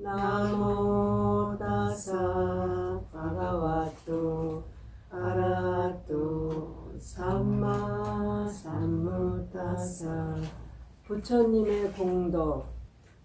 나모 다사 바가와토 아라토 삼마 삼무다사. 부처님의 공덕.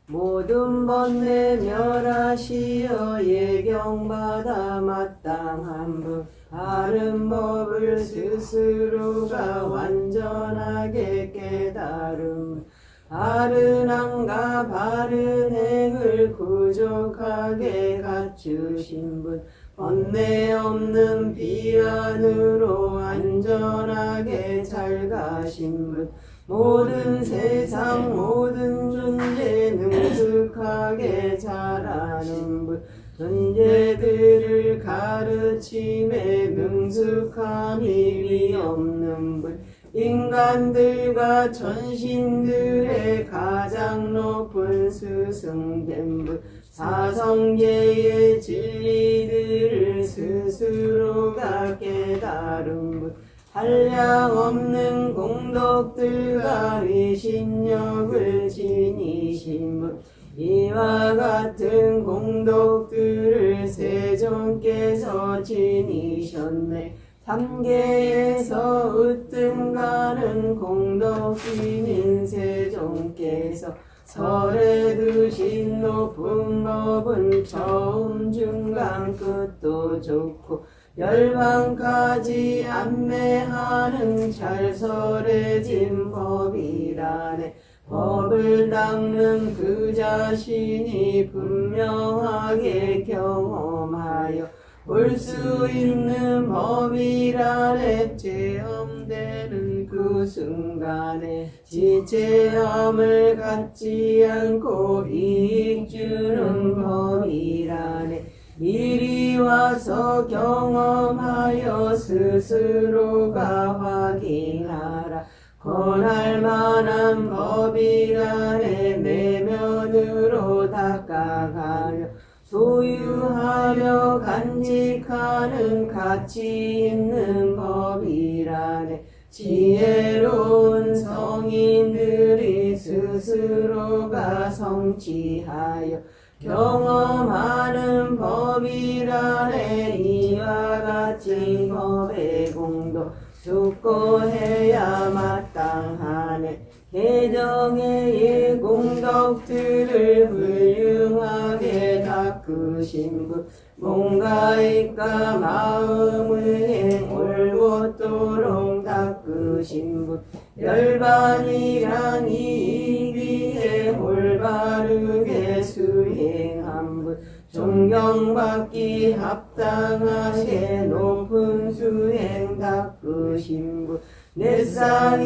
모든 번뇌 멸하시어 예경받아 마땅한 분 바른 법을 스스로가 완전하게 깨달음. 바른 안과 바른 행을 구족하게 갖추신 분 번뇌 없는 비안으로 안전하게 잘 가신 분 모든 세상 모든 존재 능숙하게 잘 아는 분 존재들을 가르침에 능숙함이 리 없는 분 인간들과 천신들의 가장 높은 스승된 분 사성계의 진리들을 스스로가 깨달은 분 한량없는 공덕들과 위신력을 지니신 분 이와 같은 공덕들을 세존께서 지니셨네. 삼계에서 으뜸가는 공덕진인 세존께서 설에 드신 높은 법은 처음 중간 끝도 좋고 열반까지 안매하는 잘설해진 법이라네. 법을 닦는 그 자신이 분명하게 경험하여 볼 수 있는 법이라네. 체험되는 그 순간에 지체함을 갖지 않고 이익 주는 법이라네. 이리 와서 경험하여 스스로가 확인하라. 권할 만한 법이라네. 내면으로 닦아가며 소유하며 간직하는 가치 있는 법이라네. 지혜로운 성인들이 스스로가 성취하여 경험하는 법이라네. 이와 같이 법의 공도 숙고해야 마땅하네. 개정의 공덕들을 훌륭하게 닦으신 분 몸과입과 마음의 올곧도록 닦으신 분 열반이란 이익위에 올바르게 수행한 분 존경받기 합당하게 높은 수행 닦으신 분 내상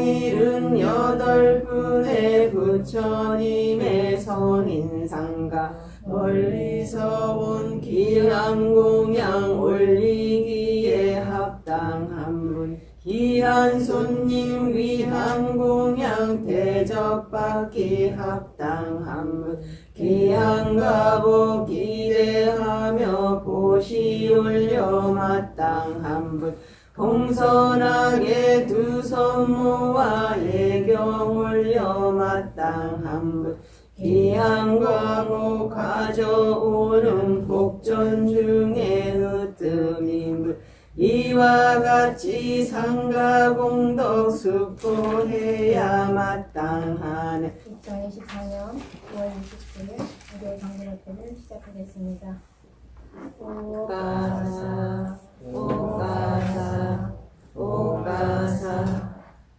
78분의 부처님의 선인상가 멀리서 온 귀한 공양 올리기에 합당한 분 귀한 손님 위한 공양 대접받기 합당한 분 귀한 가보 기대하며 보시 올려 마땅한 분 공손하게 두 손 모아 예경 올려 마땅한 분 귀한 과목 가져오는 복전 중에 으뜸인 분 이와 같이 상가공덕 숙고해야 마땅하네. 2024년 9월 29일 무대 경배협회를 시작하겠습니다. 오가사 오가사 오가사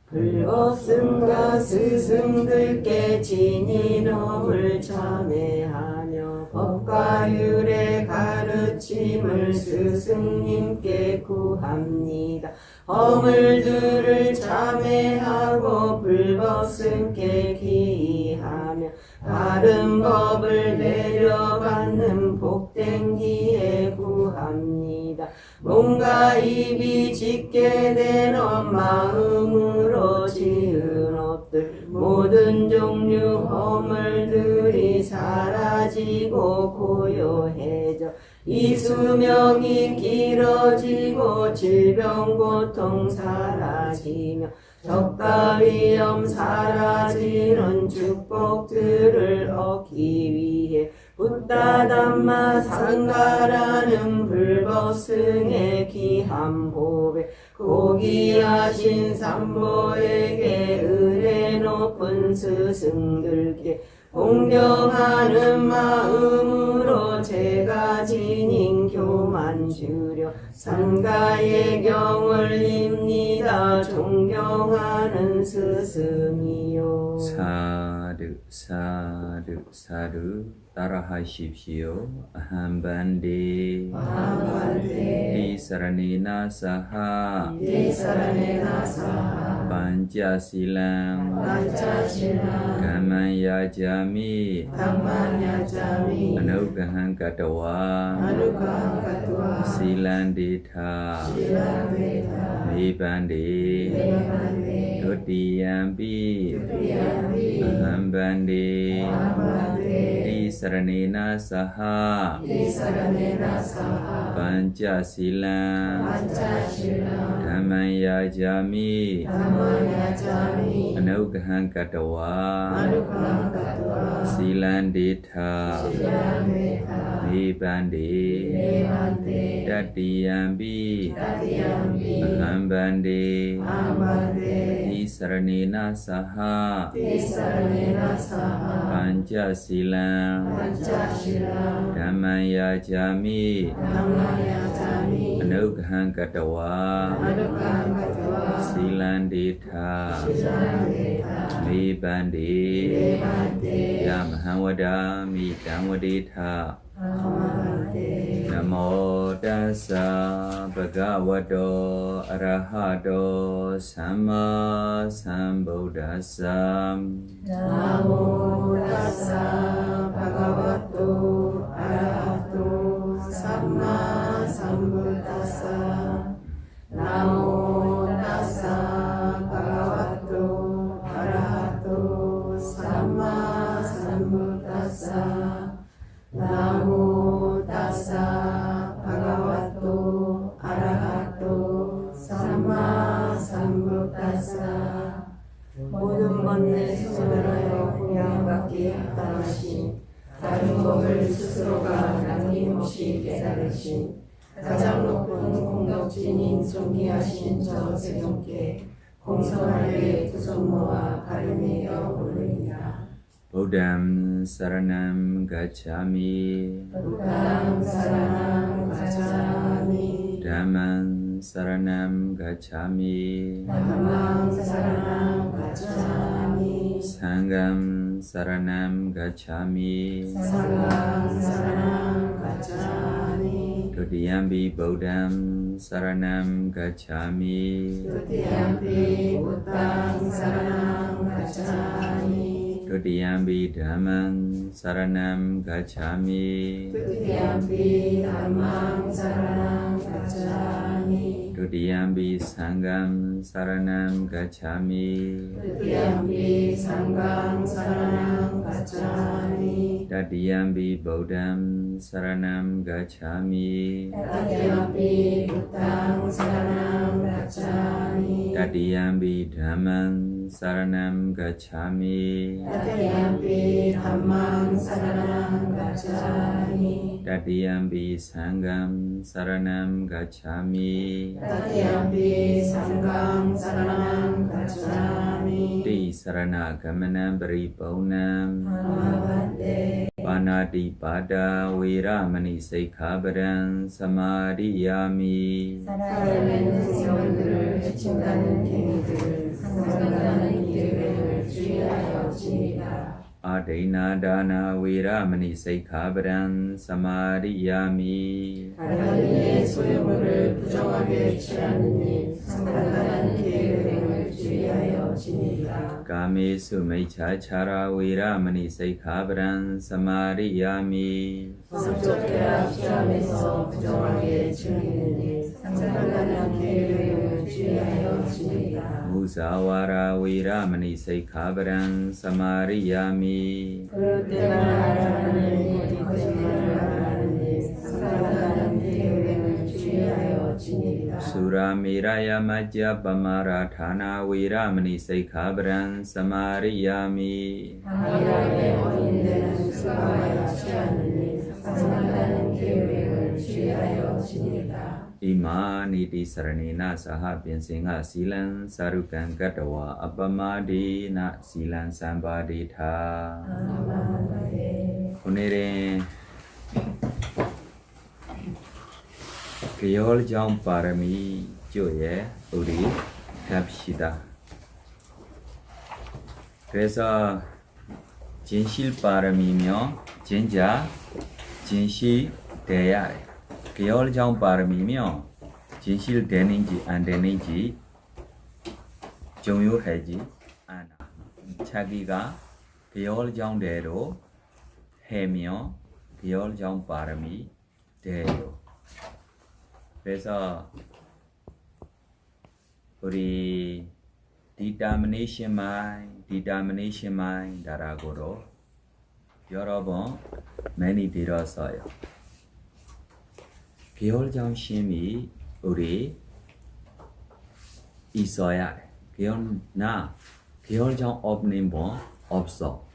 불법승가 스승들께 진인업을 참회하며 법과 율의 가르침을 스승님께 구합니다. 허물들을 참회하고 불법승께 기하며 바른 법을 내려받는 복된 기회 구합니다. 몸과 입이 짓게 된 마음으로 지은 업들 모든 종류 허물들이 사라지고 고요해져 이 수명이 길어지고 질병 고통 사라지며 적과 위험 사라지는 축복들을 얻기 위해 붓다담마 상가라는 불법승의 귀한 보배 고귀하신 삼보에게 은혜 높은 스승들께 공경하는 마음으로 제가 지닌 교만 주려 삼가의 경을 입니다. 존경하는 스승이요. 사르 사르 사르 따라하십시오. 아함반데 디사라네나 사하 반자실랑 가만야자미 아누가한 가타와 실란데타 메반데 도디얌비 아함반데 디사라네나 사하 반자실랑 가만야자미 아누가한 가타와 실란데타 메반데 도디얌비 아함반데 디사라네나 사하 반자실랑 가만야자미 아누가한 가타와 실란데타 메반데 야마하와다 미당와데타 Namo Tassa Bhagavato Arahato Samma Sambuddhassa Namo Tassa Bhagavato Arahato Samma Sambuddhassa Namo Tassa Bhagavato Arahato Samma Sambuddhassa Namo Tassa Bhagavato Arahato Samma Sambuddhassa 모든 번뇌 수절하여 공양받기 합당하신 다른 법을 스스로가 남김없이 깨달으신 가장 높은 공덕진인 존귀하신 저 세존께 공손하게 두 손 모아 가르내어 올립니다. Buddham Saranam Gacchami 부담 사랑함 가자미 Dhammam Saranam Gacchami 담망 사랑함 가자미 Sangham Saranam Gacchami 상강 사랑함 가자미 Dutiyampi Buddham Saranam Gacchami 두티암피 부담 사랑함 가자미 Dutiyampi Dhammam Saranam Gacchami 두티암피 담망 사랑함 가자미 Dutiyampi Sangham Saranam Gacchami 두티암피 상강 사랑함 가자미 Tatiyampi Buddham Saranam Gacchami 두티암피 부담 사랑함 가자미 Tatiyampi Dhammam Saranam Gacchami 두티암피 담망 사랑함 가자미 Tatiyampi Sangham Saranam Gacchami 두티암피 상강 사랑함 가자미 Ti Sarana Gamanam Paripunam 아마반데 Panati Pada Viramani Sikkhapadam Samadhiyami 살아있는 생명들을 해친다는 행위들 상상하는 계획을 주의하여 지니라. Adina Dana Viramani Sikkhapadam Samadhiyami 다른 이의 소유물을 부정하게 취하는 일 상상하는 계획을 주의하여 지니라. Kamesu Maichachara Viramani Sikkhapadam Samadhiyami 성적대라 취함에서 부정하게 취하는 일 상상하는 계획을 주의하여 지니라. Musawara Viramani Sikkhapadam Samadhiyami 그럴 때마다 말하는 일 거짓말을 말하는 일 상상하는 계획을 주의하여 지니라. Suramira Majja Pamara Thana Viramani Sikkhapadan Samadhiyami. 당일함에 원인되는 수가와 취하느니 상상하는 계획을 취하여 지니라. Imani Saranena Saha Pinsinga Silan Sarukan Katawa Apamadi Na Silan Sambaditha. 오늘은 겨울정 바람이 조에 우리 합시다. 그래서 진실 바람이며 진짜 진실 돼야 해. 겨울정 바람이며 진실 되는지 안 되는지 중요하지 않아. 자기가 겨울정대로 해며 겨울정 바람이 돼요. 그래서 우리 determination mind 라고도 여러 번 많이 들었어요. 겨울정 심이 우리 있어야 해. 겨울정 없는 분 없어.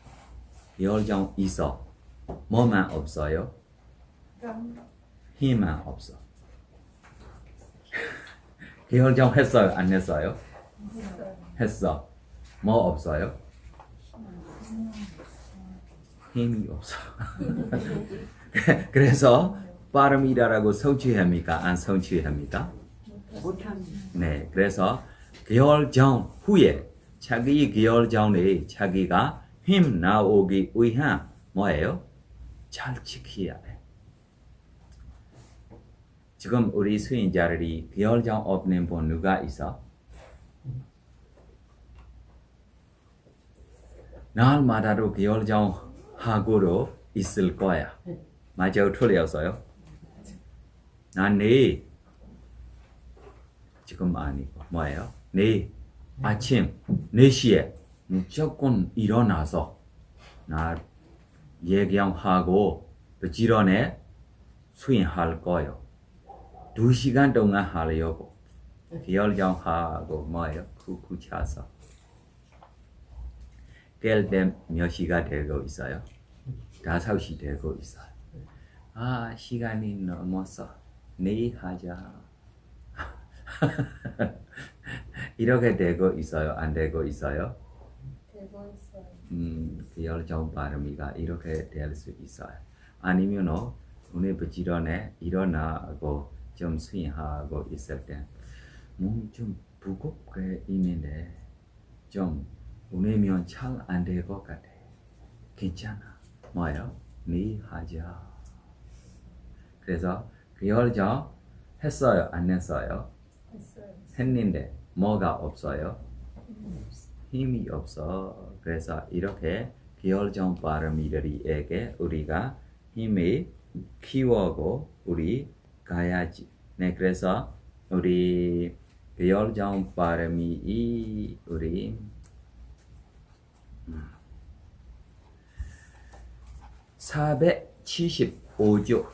겨울정 있어. 뭐만 없어요? 힘만 없어. 겨울정 했어요? 안 했어요? 했어. 뭐 없어요? 힘이 없어. 그래서 빠름이다라고 성취합니까? 안 성취합니까? 못합니다. 네, 그래서 겨울정 후에 자기 겨울정에 자기가 힘 나오기 위한 뭐예요? 잘 지켜야 돼. 지금 우리 수행자들이 겨울정 없는 분 누가 있어? 날마다도 겨울정 하고도 있을 거야. 맞아요? 틀렸어요? 네. 지금 아니고 뭐예요? 네. 아침 4시에 무조건 일어나서 나 예경하고 부지런히 수행할 거예요. 2시간 동안 하려고 겨울정하고 뭐예요? 쿡쿡 차서 깰 때 몇 시가 되고 있어요? 5시 되고 있어요. 아, 시간이 넘었어. 내일 하자. 이렇게 되고 있어요? 안 되고 있어요? 되고 있어요. 겨울정 바람이가 이렇게 될 수 있어요. 아니면 오늘 부지런히 일어나고 좀 수행하고 있을 때 몸이 좀 무겁게 있는데 좀 오늘면 잘 안 될 것 같아. 괜찮아. 뭐예요? 내일 하자. 그래서 겨울정 했어요? 안 했어요? 했어요. 했는데 뭐가 없어요? 힘이 없어. 그래서 이렇게 겨울정 바람이들에게 우리가 힘을 키우고 우리 가야지. 네, 그래서 우리 겨울정 바람이 우리 475조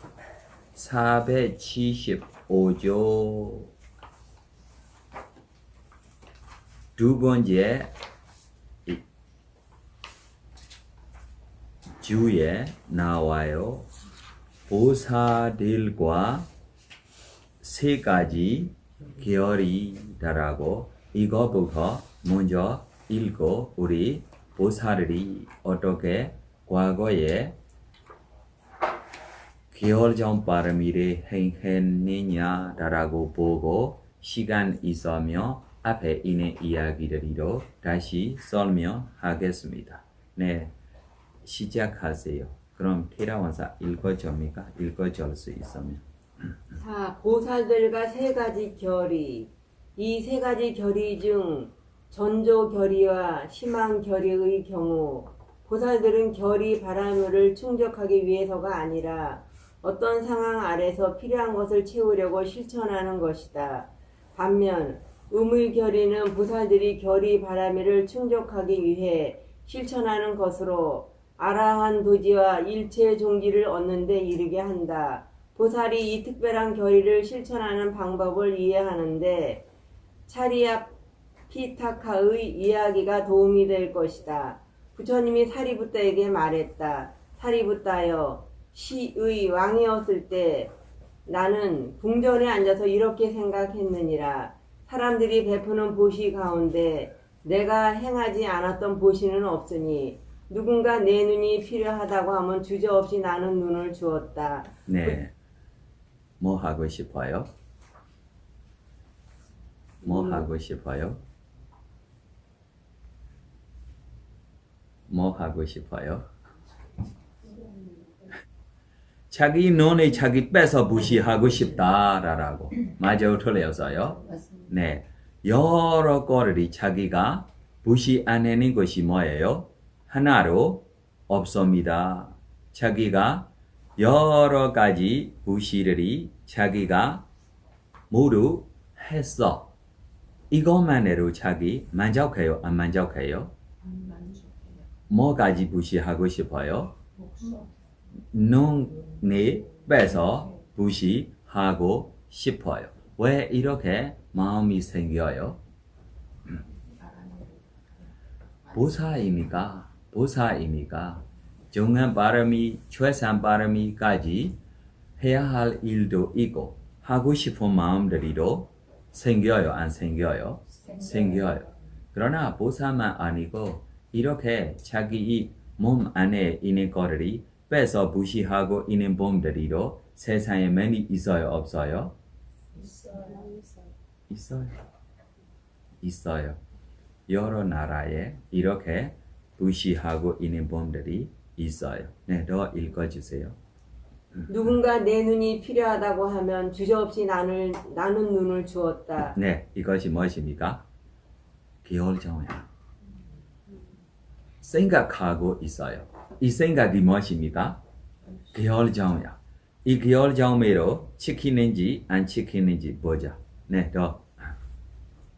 475조 두 번째 주에 나와요. 보살들과 세 가지 결이다라고 이거부터 먼저 읽고 우리 보살들이 어떻게 과거에 겨울정 바람이를 행했느냐라고 보고 시간 있으며 앞에 있는 이야기들도 다시 설명하겠습니다. 네, 시작하세요. 그럼 테라원사 읽어줍니까? 읽어줄 수 있으면. 자, 보살들과 세 가지 결의. 이 세 가지 결의 중 전조 결의와 심한 결의의 경우 보살들은 결의 바라물을 충족하기 위해서가 아니라 어떤 상황 아래서 필요한 것을 채우려고 실천하는 것이다. 반면 음의 결의는 보살들이 결의 바라미를 충족하기 위해 실천하는 것으로 아라한 도지와 일체 종지를 얻는 데 이르게 한다. 보살이 이 특별한 결의를 실천하는 방법을 이해하는데 차리아 피타카의 이야기가 도움이 될 것이다. 부처님이 사리부타에게 말했다. 사리부타여, 시의 왕이었을 때 나는 궁전에 앉아서 이렇게 생각했느니라. 사람들이 베푸는 보시 가운데 내가 행하지 않았던 보시는 없으니 누군가 내 눈이 필요하다고 하면 주저없이 나는 눈을 주었다. 네. 뭐 하고 싶어요? 뭐 하고 싶어요? 뭐 하고 싶어요? 자기 눈에 자기 뺏어 무시하고 싶다라고. 맞아요, 틀렸어요? 네. 여러 거를 자기가 무시 안 하는 것이 뭐예요? 하나로 없습니다. 자기가 여러 가지 무시를 자기가 모두 했어. 이것만으로 자기 만족해요? 안 만족해요? 뭐까지 무시하고 싶어요? 눈에 뺏어 무시하고 싶어요. 왜 이렇게 마음이 생겨요? 보살이니까 정한 바람이 최선 바람이까지 해야 할 일도 있고 하고 싶은 마음들이도 생겨요, 안 생겨요? 생겨요. 그러나 보살만 아니고 이렇게 자기 몸 안에 있는 것들이 뺏어 무시하고 있는 범들이도 세상에 많이 있어요, 없어요? 있어요. 여러 나라에 이렇게 무시하고 있는 범들이 있어요. 네, 더 읽어주세요. 누군가 내 눈이 필요하다고 하면 주저없이 나는 눈을 주었다. 네, 이것이 무엇입니까? 계열정이야. 생각하고 있어요. 이 생각이 무엇입니까? 계열정이야. 이 계열정으로 지키는지 안 지키는지 보자. 네, 더.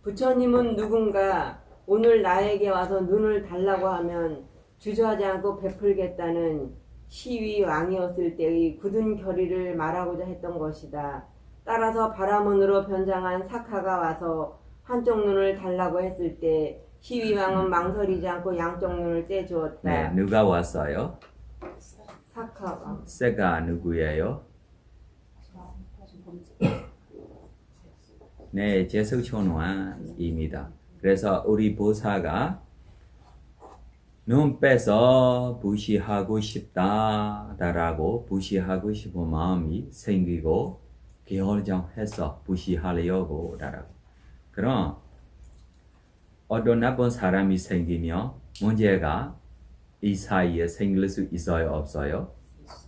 부처님은 누군가 오늘 나에게 와서 눈을 달라고 하면 주저하지 않고 베풀겠다는 시위 왕이었을 때의 굳은 결의를 말하고자 했던 것이다. 따라서 바라문으로 변장한 사카가 와서 한쪽 눈을 달라고 했을 때 시위 왕은 망설이지 않고 양쪽 눈을 떼주었다. 네, 누가 왔어요? 사카 왕. 세가 누구예요? 네, 제석촌왕입니다. 그래서 우리 보사가 눈 빼서 무시하고 싶다라고 무시하고 싶은 마음이 생기고 결정해서 무시하려고 라고. 그럼 어떤 나쁜 사람이 생기면 문제가 이 사이에 생길 수 있어요, 없어요?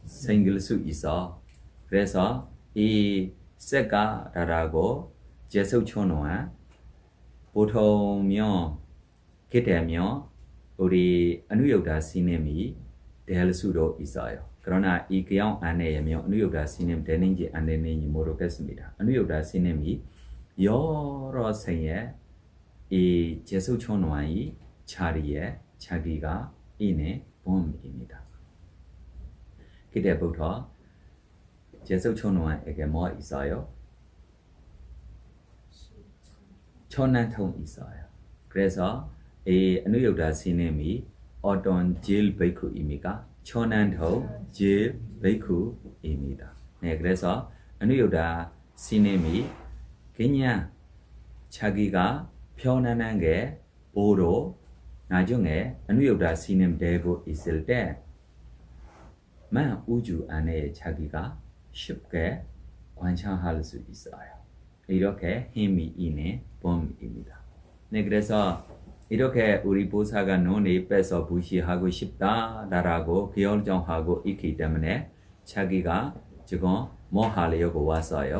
생길 수 있어. 그래서 이 세가라고 제석촌왕 보통면 그때면 우리 아누요다 스님이 될 수도 있어요. 그러나 이 교양 안에면 아누요다 스님 되는지 안 되는지 모르겠습니다. 아누요다 스님이 여러 생에 이 제석촌왕의 자리에 자기가 있는 범입니다. 그때부터 제석촌왕에게 뭐 있어요? 천안통 있어요. 그래서 이 아누요다 스님이 어떤 제일 베이크입니까? 천안통 제일 베이크입니다. 네, 그래서 아누요다 스님이 그냥 자기가 편안한 게 보러 나중에 아누요다 스님 되고 있을 때만 우주 안에 자기가 쉽게 관찰할 수 있어요. 이렇게 힘이 있는 범입니다. 네, 그래서 이렇게 우리 보사가 눈에 빼서 무시하고 싶다라고 결정하고 있기 때문에 자기가 지금 뭐 하려고 왔어요?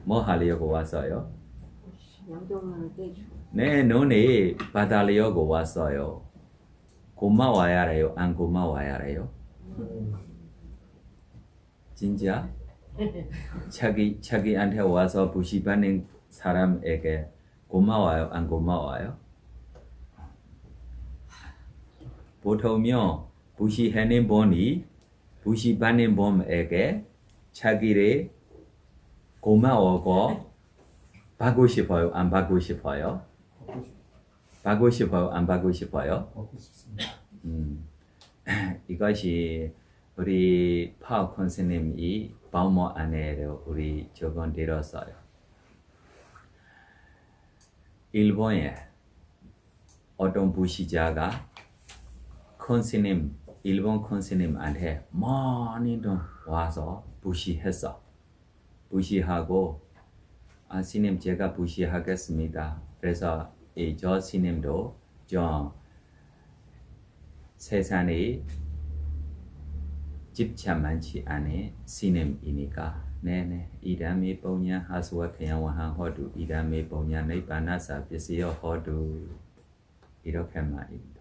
뭐 하려고 왔어요? 양쪽 눈을 떼주. 네, 눈에 받으려고 왔어요. 고마워야 해요? 안 고마워야 해요? 진짜? 자기한테 와서 무시받는 사람에게 고마워요? 안 고마워요? 보통은 무시하는 분이 부시받는 봄에게 자기를 고마워고 받고 싶어요? 안 받고 싶어요? 받고 싶어요? 안 받고 싶어요? 받고 싶습니다. 이것이 우리 파워 선생님이 바우모 안에로 우리 적은 들었어요. 일본에 어떤 부시자가 일본 컨스님한테 많이 돈 와서 부시했어. 부시하고 스님 제가 부시하겠습니다. 그래서 저 스님도 저 세상에 집참 많지 않은 스님이니까 네네 이담이 뽕냐 하수와 그냥 와한 허두 이담이 뽕냐 네바나사 비스여 허두 이렇게 말입니다.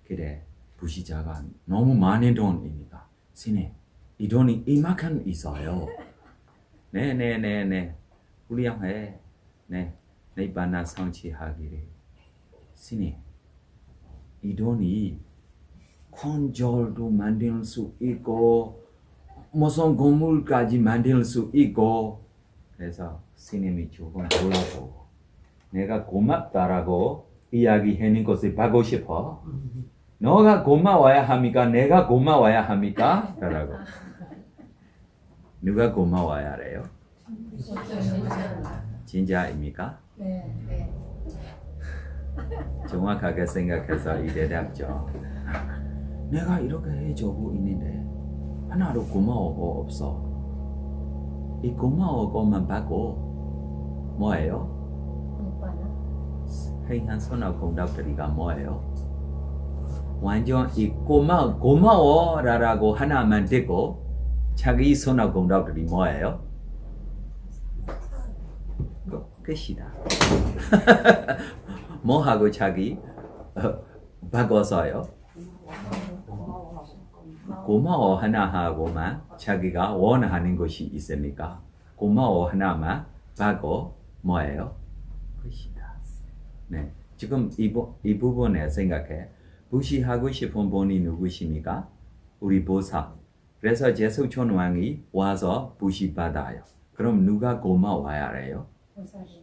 그래 부시자가 너무 많은 돈이니까 스님 이 돈이 이만큼 있어요. 네네네네 우리한테 네 네바나 성취하기를 스님 이 돈이 콘졸도 만들 수 있고 무슨 건물까지 만들 수 있고 그래서 스님이 조금 놀라고 내가 고맙다라고 이야기하는 것을 받고 싶어. 너가 고마워야 합니까? 내가 고마워야 합니까? 라고. 누가 고마워야 해요? 진짜입니까? 네. 정확하게 생각해서 이 대답죠. 내가 이렇게 해주고 있는데 하나도 고마워가 없어. 이 고마워고만 받고 뭐예요? 오빠나? 회의한 선악 공덕들이가 뭐예요? 완전 이 고마워라고 하나만 듣고 자기 선악 공덕들이 뭐예요? 끝이다. 뭐하고 자기 바꿔서요? 고마워 하나 하고만 자기가 원하는 것이 있으니까 고마워 하나만 받고 뭐예요? 끝이다. 네, 지금 이 부분에 생각해. 부시하고 싶은 분이 누구십니까? 우리 보사. 그래서 제석촌 왕이 와서 부시 받아요. 그럼 누가 고마워야 해요? 보살이.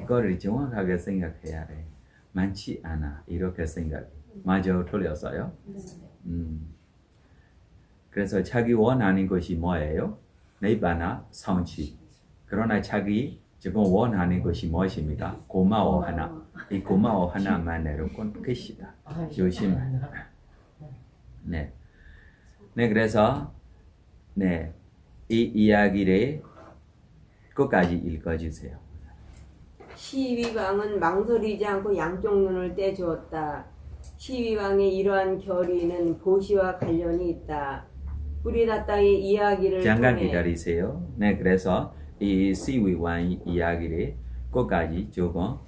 이거를 정확하게 생각해야 돼. 많지 않아. 이렇게 생각해. 맞아, 틀렸어요? 그래서 자기 원하는 것이 뭐예요? 네바나 성취. 그러나 자기 지금 원하는 것이 무엇입니까? 고마워 하나. 이 고마워 하나만으로 끝이다. 조심해. 네. 네, 그래서 네, 이 이야기를 끝까지 읽어주세요. 시위왕은 망설이지 않고 양쪽 눈을 떼주었다. 시위왕의 이러한 결의는 보시와 관련이 있다. 뿌리다땅의 이야기를 잠깐 통해 기다리세요. 네, 그래서 이 시위왕 이야기를 끝까지 조금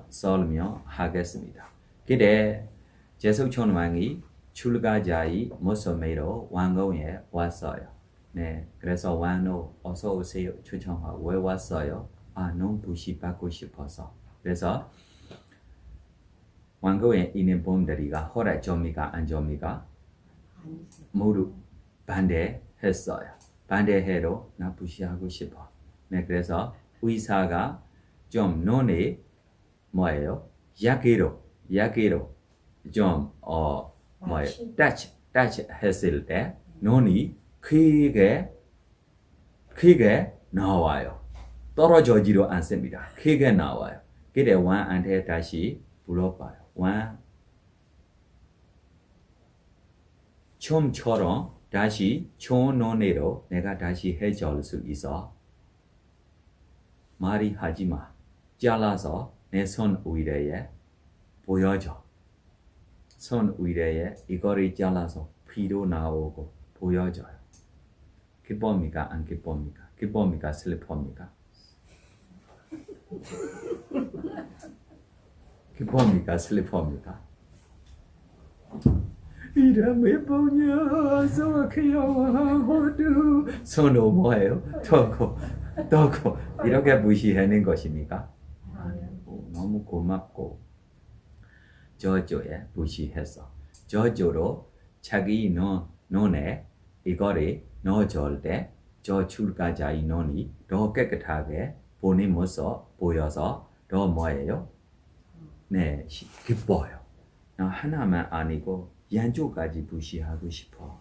설명하겠습니다. 그때 제석촌 왕이 출가자의 모습으로 왕궁에 왔어요. 네, 그래서 왕도 어서 오세요 초청하고 왜 왔어요? 너무 부시 받고 싶어서. 그래서 왕궁에 있는 분들이가 허락줍니까 안 줍니까? 모두 반대했어요. 반대해도 나 부시하고 싶어. 네, 그래서 의사가 좀 눈이 뭐예요? 약기로 좀 뭐예요? touch 했을 때 눈이 크게 나와요. 떨어지지도 않습니다. 크게 나와요. 그때 왕한테 다시 불러봐요. 왕 처음처럼 다시 좋은 눈으로 내가 다시 해줄 수 있어. 말이 하지마. 잘라서 내 손 위에 보여줘. 손 위에 이거를 잘라서 피도 나오고 보여줘요. 기쁩니까? 안 기쁩니까? 기쁩니까? 슬픕니까? 기쁩니까? 슬픕니까? 이름이 뭐냐? 소크야와호두 손으로 뭐예요? 떠고 이렇게 무시하는 것입니까? 너무 고맙고 저조에 무시했어. 저조로 자기 눈에 이거를 넣어줄 때 저 출가자의 눈이 더 깨끗하게 보는 모습 보여서 더 뭐예요? 네, 기뻐요. 나 하나만 아니고 양쪽까지 무시하고 싶어.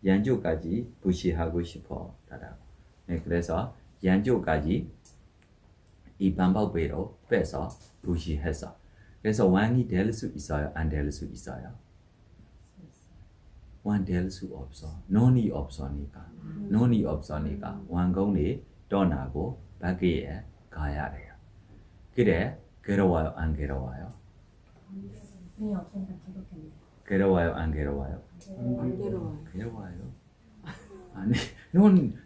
양쪽까지 무시하고 싶어. 네, 그래서 양쪽까지 이 방법으로 빼서 무시해서. 그래서 왕이 될 수 있어요? 안 될 수 있어요? 왕 될 수 없어. 논이 없으니까. 논이 없으니까 왕궁이 떠나고 밖에 가야 돼요. 그래, 괴로워요? 안 괴로워요? 눈이 없으니까 괴롭겠네. 괴로워요? 안 괴로워요? 안 괴로워요. 괴로워요? 아니,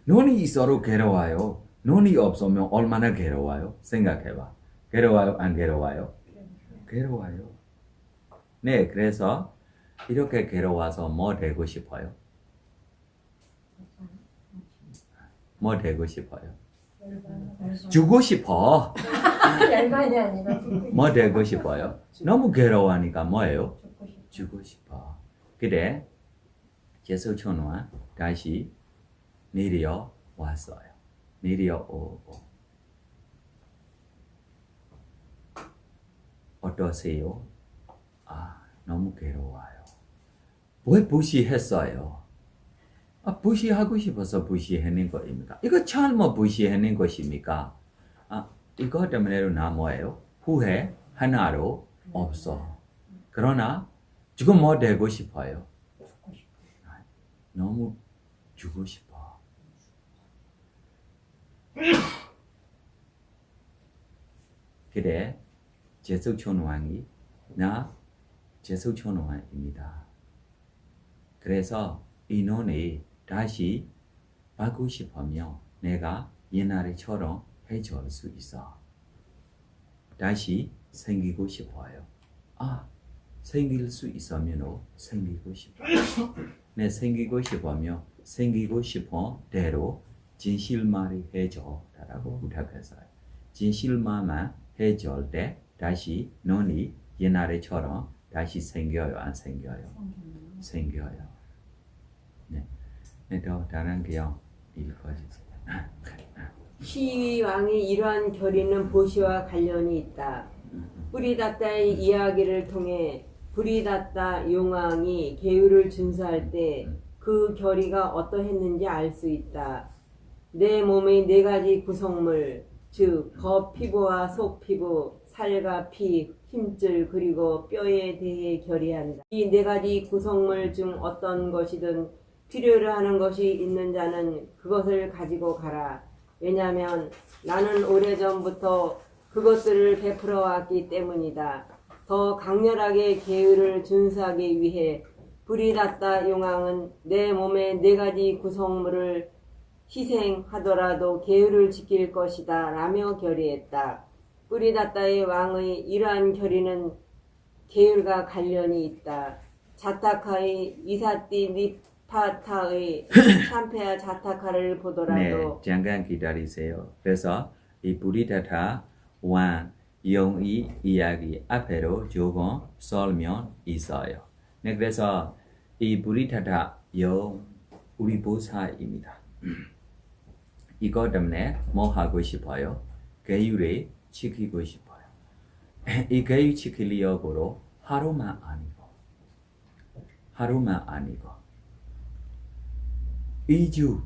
논이 있어도 괴로워요. 논이 없으면 얼마나 괴로워요? 생각해봐. 괴로워요? 안 괴로워요? 괴로워요. 네, 그래서 이렇게 괴로워서 뭐 되고 싶어요? 뭐 되고 싶어요? 주고 싶어. 열반이 아니라 뭐 되고 싶어요? 너무 괴로워하니까 뭐예요? 죽고 싶어. 주고 싶어. 그래, 제수천왕 다시 내려왔어요. 내려오고. 어떠세요? 아, 너무 괴로워요. 왜 무시했어요? 아, 무시하고 싶어서 무시하는 거입니까? 이거 잘못 무시하는 것입니까? 아, 이거 때문에 나 뭐예요? 후회 하나도 없어. 그러나 지금 뭐 되고 싶어요? 죽고 싶어. 너무 주고 싶어. 그래, 제수천왕이 나 제수천왕입니다. 그래서 이 눈이 다시 받고 싶으며 내가 옛날처럼 해줄 수 있어. 다시 생기고 싶어요. 아, 생길 수 있으면 생기고 싶어요. 네, 생기고 싶으며 생기고 싶은 대로 진실말이 해줘 라고 부탁했어요. 진실말만 해줄 때 다시 눈이 옛날처럼 다시 생겨요? 안 생겨요? 생겨요. 네, 또 다른 개요 읽어주세요. 시위 왕이 이러한 결의는 보시와 관련이 있다. 뿌리다따의 이야기를 통해 뿌리다따 용왕이 계율을 준수할 때 그 결의가 어떠했는지 알 수 있다. 내 몸의 네 가지 구성물, 즉 겉피부와 속피부, 살과 피, 힘줄 그리고 뼈에 대해 결의한다. 이 네 가지 구성물 중 어떤 것이든 필요로 하는 것이 있는 자는 그것을 가지고 가라. 왜냐하면 나는 오래전부터 그것들을 베풀어 왔기 때문이다. 더 강렬하게 계율을 준수하기 위해 뿌리다따 용왕은 내 몸의 네 가지 구성물을 희생하더라도 계율을 지킬 것이다 라며 결의했다. 뿌리다따의 왕의 이러한 결의는 계율과 관련이 있다. 자타카의 이사띠 니파타의 참패와 자타카를 보더라도 네, 잠깐 기다리세요. 그래서 이 뿌리다타 왕 용의 이야기 앞으로 조금 설명 있어요. 네, 그래서 이 뿌리다타 용 우리 보사입니다. 이것 때문에 뭐 하고 싶어요? 계율을 지키고 싶어요. 이 계율 지키려고 하루만 아니고 2주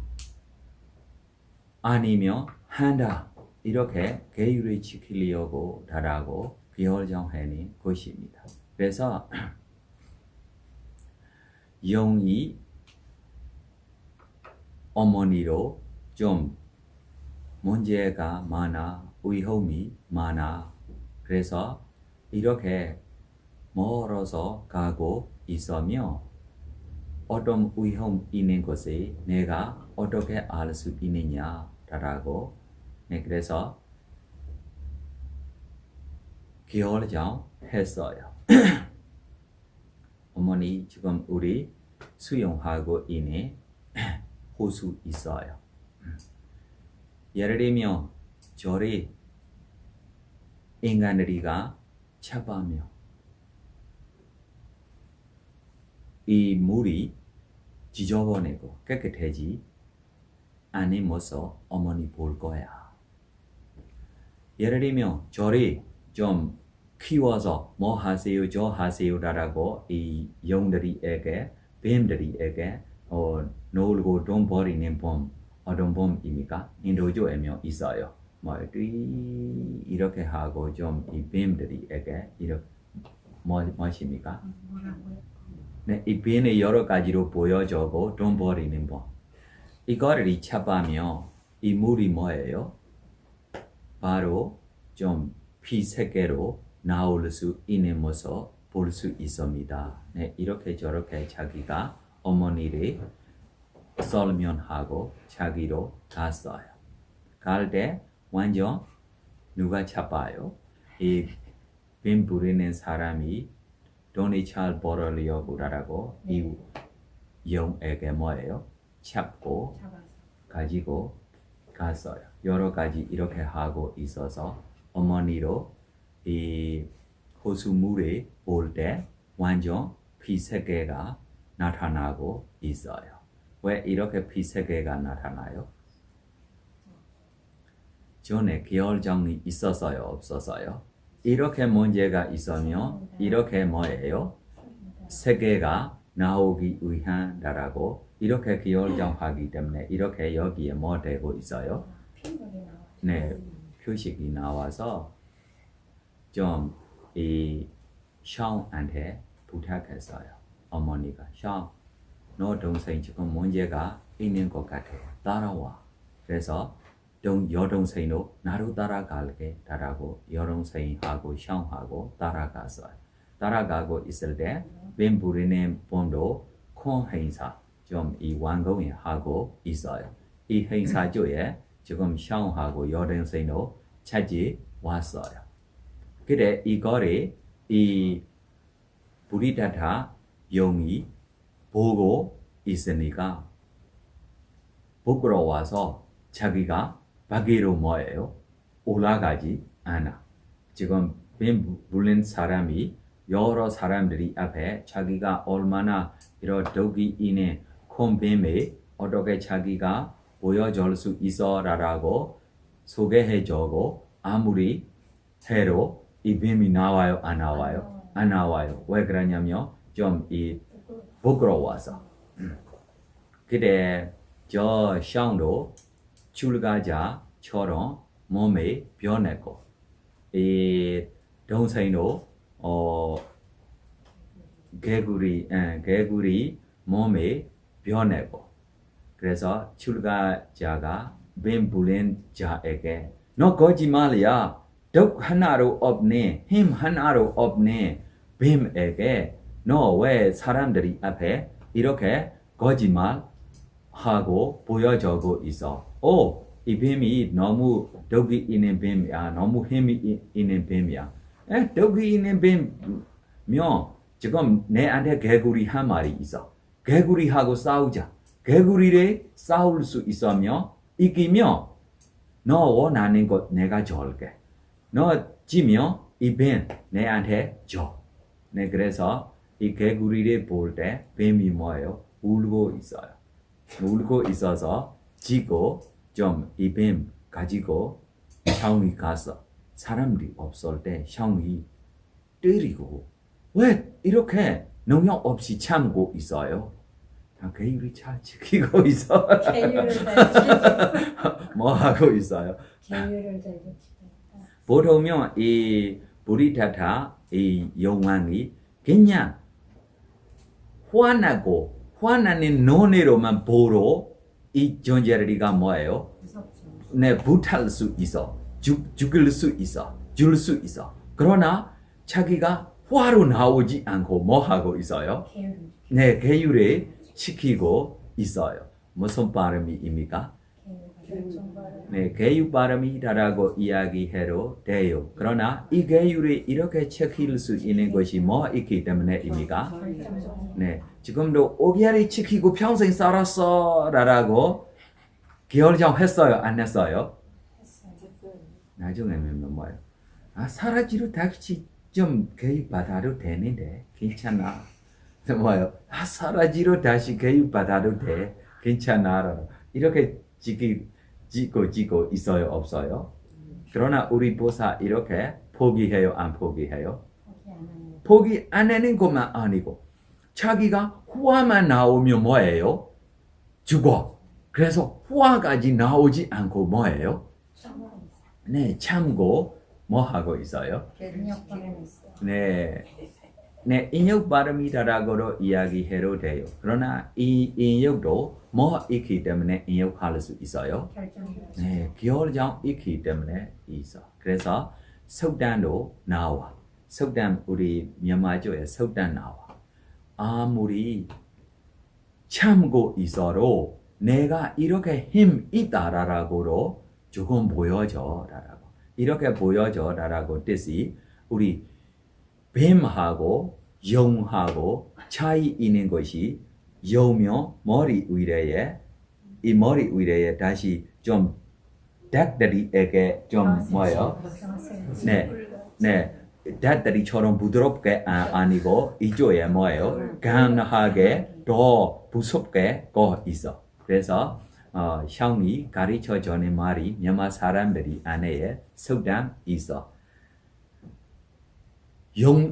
아니면 한 달 이렇게 계율을 지키려고 달하고 결정하는 것입니다. 그래서 용이 어머니로 좀 문제가 많아, 위험이 많아. 그래서 이렇게 멀어서 가고 있으며 어떤 위험 있는 것을 내가 어떻게 알 수 있느냐라고 네, 그래서 결정했어요. 어머니 지금 우리 수용하고 있는 호수 있어요. 예를 들면 저리 인간들이가 잡아며 이 물이 지저분하고 깨끗해지 않으면서 어머니 볼 거야. 예를 들면 저리 좀 키워서 뭐 하세요 저 하세요라고 이 영들이에게 뱀들이에게 놀고 돈 버리는 봄 어떤 봄입니까? 인도주에면 있어요. 뭐 이렇게 하고 좀 이 뱀들이에게 이렇게 무엇입니까? 뭐라고요? 네, 이 뱀의 여러 가지로 보여주고 돈 버리는 법. 이거를 찾아보면 이 물이 뭐예요? 바로 좀 피세계로 나올 수 있는 모습 볼 수 있습니다. 네, 이렇게 저렇게 자기가 어머니를 설명하고 자기로 갔어요. 갈 때 완전 누가 잡아요? 이 뱀 부리는 사람이 돈이 잘 벌으려고 하라고 이 영에게 뭐예요? 잡고 잡아서. 가지고 갔어요. 여러 가지 이렇게 하고 있어서 어머니로 이 호수물에 볼 때 완전 피세계가 나타나고 있어요. 왜 이렇게 피세계가 나타나요? 전에 계열정이 있었어요? 없었어요? 이렇게 문제가 있으면 이렇게 뭐예요? 세계가 나오기 위한다라고 이렇게 기울정하기 때문에 이렇게 여기에 뭐 되고 있어요? 핀볼이 나와요. 네, 표식이 나와서 좀 이 샤오한테 부탁했어요. 어머니가 샤오, 너 동생 지금 문제가 있는 것 같아. 따라와. 그래서 여동생도 나로 따라갈게 라고 여동생하고 샤오하고 따라갔어요. 따라가고 있을 때 뱀 부리는 봄도 큰 행사 좀 이 완공이 하고 있어요. 이 행사 중에 지금 샤오하고 여동생도 찾아왔어요. 그래 이거를 이 부리다타 영이 보고 있으니까 부끄러워서 자기가 밖으로 뭐예요? 올라가지 않아. 지금 뱀 불린 사람이 여러 사람들이 앞에 자기가 얼마나 이런 덕이 있는 큰 뱀에 어떻게 자기가 보여줄 수 있어라고 소개해주고 아무리 해도 이 뱀이 나와요? 안 나와요? 안 나와요. 왜 그러냐면 좀 이 부끄러워서. 그래 저 샹도 출가자처럼 몸에 변했고 이 동생도 개구리 몸에 변했고 그래서 출가자가 뱀 불린 자에게 너 거짓말이야. 덕 하나로 없네. 힘 하나로 없네. 뱀에게 너 왜 사람들이 앞에 이렇게 거짓말 하고 보여주고 있어. 이 뱀이 너무 덕이 있는 뱀이야. 너무 힘이 있는 뱀이야. 덕이 있는 뱀이면 지금 내한테 개구리 한 마리 있어. 개구리하고 싸우자. 개구리를 싸울 수 있으면 이기면 너 원하는 것 내가 줄게. 너 지면 이 뱀 내한테 줘. 네, 그래서 이 개구리를 볼 때 뱀이 뭐예요? 울고 있어요. 울고 있어서 지고 좀 이 뱀 가지고 샤오이 가서 사람들이 없을 때 샤오이 때리고 왜 이렇게 능력 없이 참고 있어요? 개구리 잘 지키고 있어. 계율을 잘 지키고. 뭐 하고 있어요? 계율을 잘 지키고. 보통은 이 부리타타 이 영왕이 그냥 화나는 눈으로만 보러 이 존재가 뭐예요? 무섭죠. 네, 부탈 수 있어. 죽일 수 있어. 줄 수 있어. 그러나 자기가 화로 나오지 않고 뭐 하고 있어요? 계율을. 네, 계율을 지키고 있어요. 무슨 발음입니까? 네, 계율 발음이라고 이야기해도 돼요. 그러나 이 계율이 이렇게 지킬 수 있는 것이 뭐 있기 때문에입니까? 네, 지금도 5개월이 지키고 평생 살았어라고 결정했어요, 안 했어요? 나중에는 뭐예요? 사라지로 다시 좀 계획 받아도 되는데 괜찮아. 뭐예요? 사라지로 다시 교육받아도 돼. 괜찮아. 이렇게 짓고 있어요? 없어요? 그러나 우리 보사 이렇게 포기해요? 안 포기해요? 포기 안 하는 포기 안 하는 것만 아니고 자기가 화만 나오면 뭐예요? 죽어. 그래서 화까지 나오지 않고 뭐예요? 참고 네, 참고 뭐 하고 있어요? 인력 발음 있어. 네, 네, 인욕 발음이다라고도 이야기해도 돼요. 그러나 이 인욕도 뭐 있기 때문에 인욕할 수 있어요? 결정력. 네, 겨울장 있기 때문에 있어. 그래서 속단도 나와. 속단 우리မြန်မာ조에 속단 나와. 아무리 참고 있어도 내가 이렇게 힘 있다라고도 조금 보여줘라라고. 이렇게 보여줘라라고 뜻이 우리 뱀하고 용하고 차이 있는 것이 용면 머리 위에 다시 좀 닭다리에게 좀 뭐예요? 네, 닭다리처럼 부드럽게 아니고 이쪽에 뭐예요? 강하게 더 무섭게 거 있어. 그래서 형이 가르쳐 주는 말이မြန်မာ사람들이 안에 속담 있어.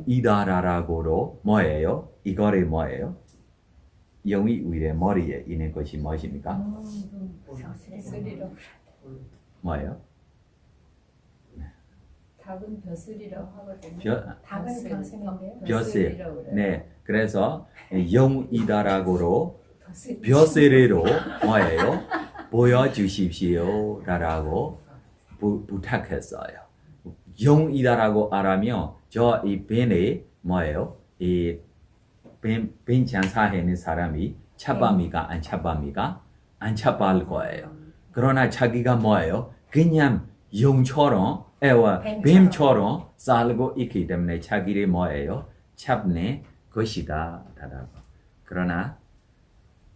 용이다라고도 뭐예요? 이거를 뭐예요? 용이 위에 머리에 있는 것이 무엇입니까? 벼슬이라고. 뭐예요? 닭은 벼슬이라고 하거든요. 닭은 벼슬인데요. 벼슬. 네, 그래서 용이다라고도 벼슬. 벼슬로 뭐예요? 보여주십시오라고 부탁했어요. 용이다라고 알면 저 이 뱀이 뭐예요? 이 뱀 장사하는 사람이 차밤이가 안 차밤이가 안 차발 거예요. 그러나 자기가 뭐예요? 그냥 용처럼 뱀처럼 살고 있기 때문에 자기를 뭐예요? 잡는 것이다. 그러나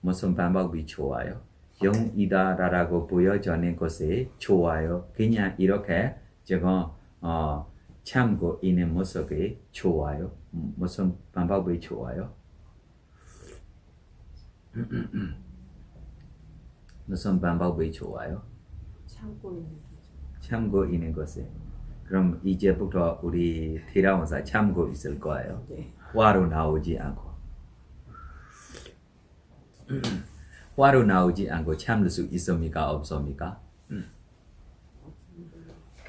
무슨 방법이 좋아요? 용이다라고 보여주는 것이 좋아요. 그냥 이렇게 저거 참고 있는 모습이 좋아요. 무슨 방법이 좋아요? 무슨 방법이 좋아요? 참고 있는 것이. 그럼 이제부터 우리 티라원사 참고 있을 거예요. 화로 나오지 않고. 화로 나오지 않고 참을 수 있습니까? 없습니까?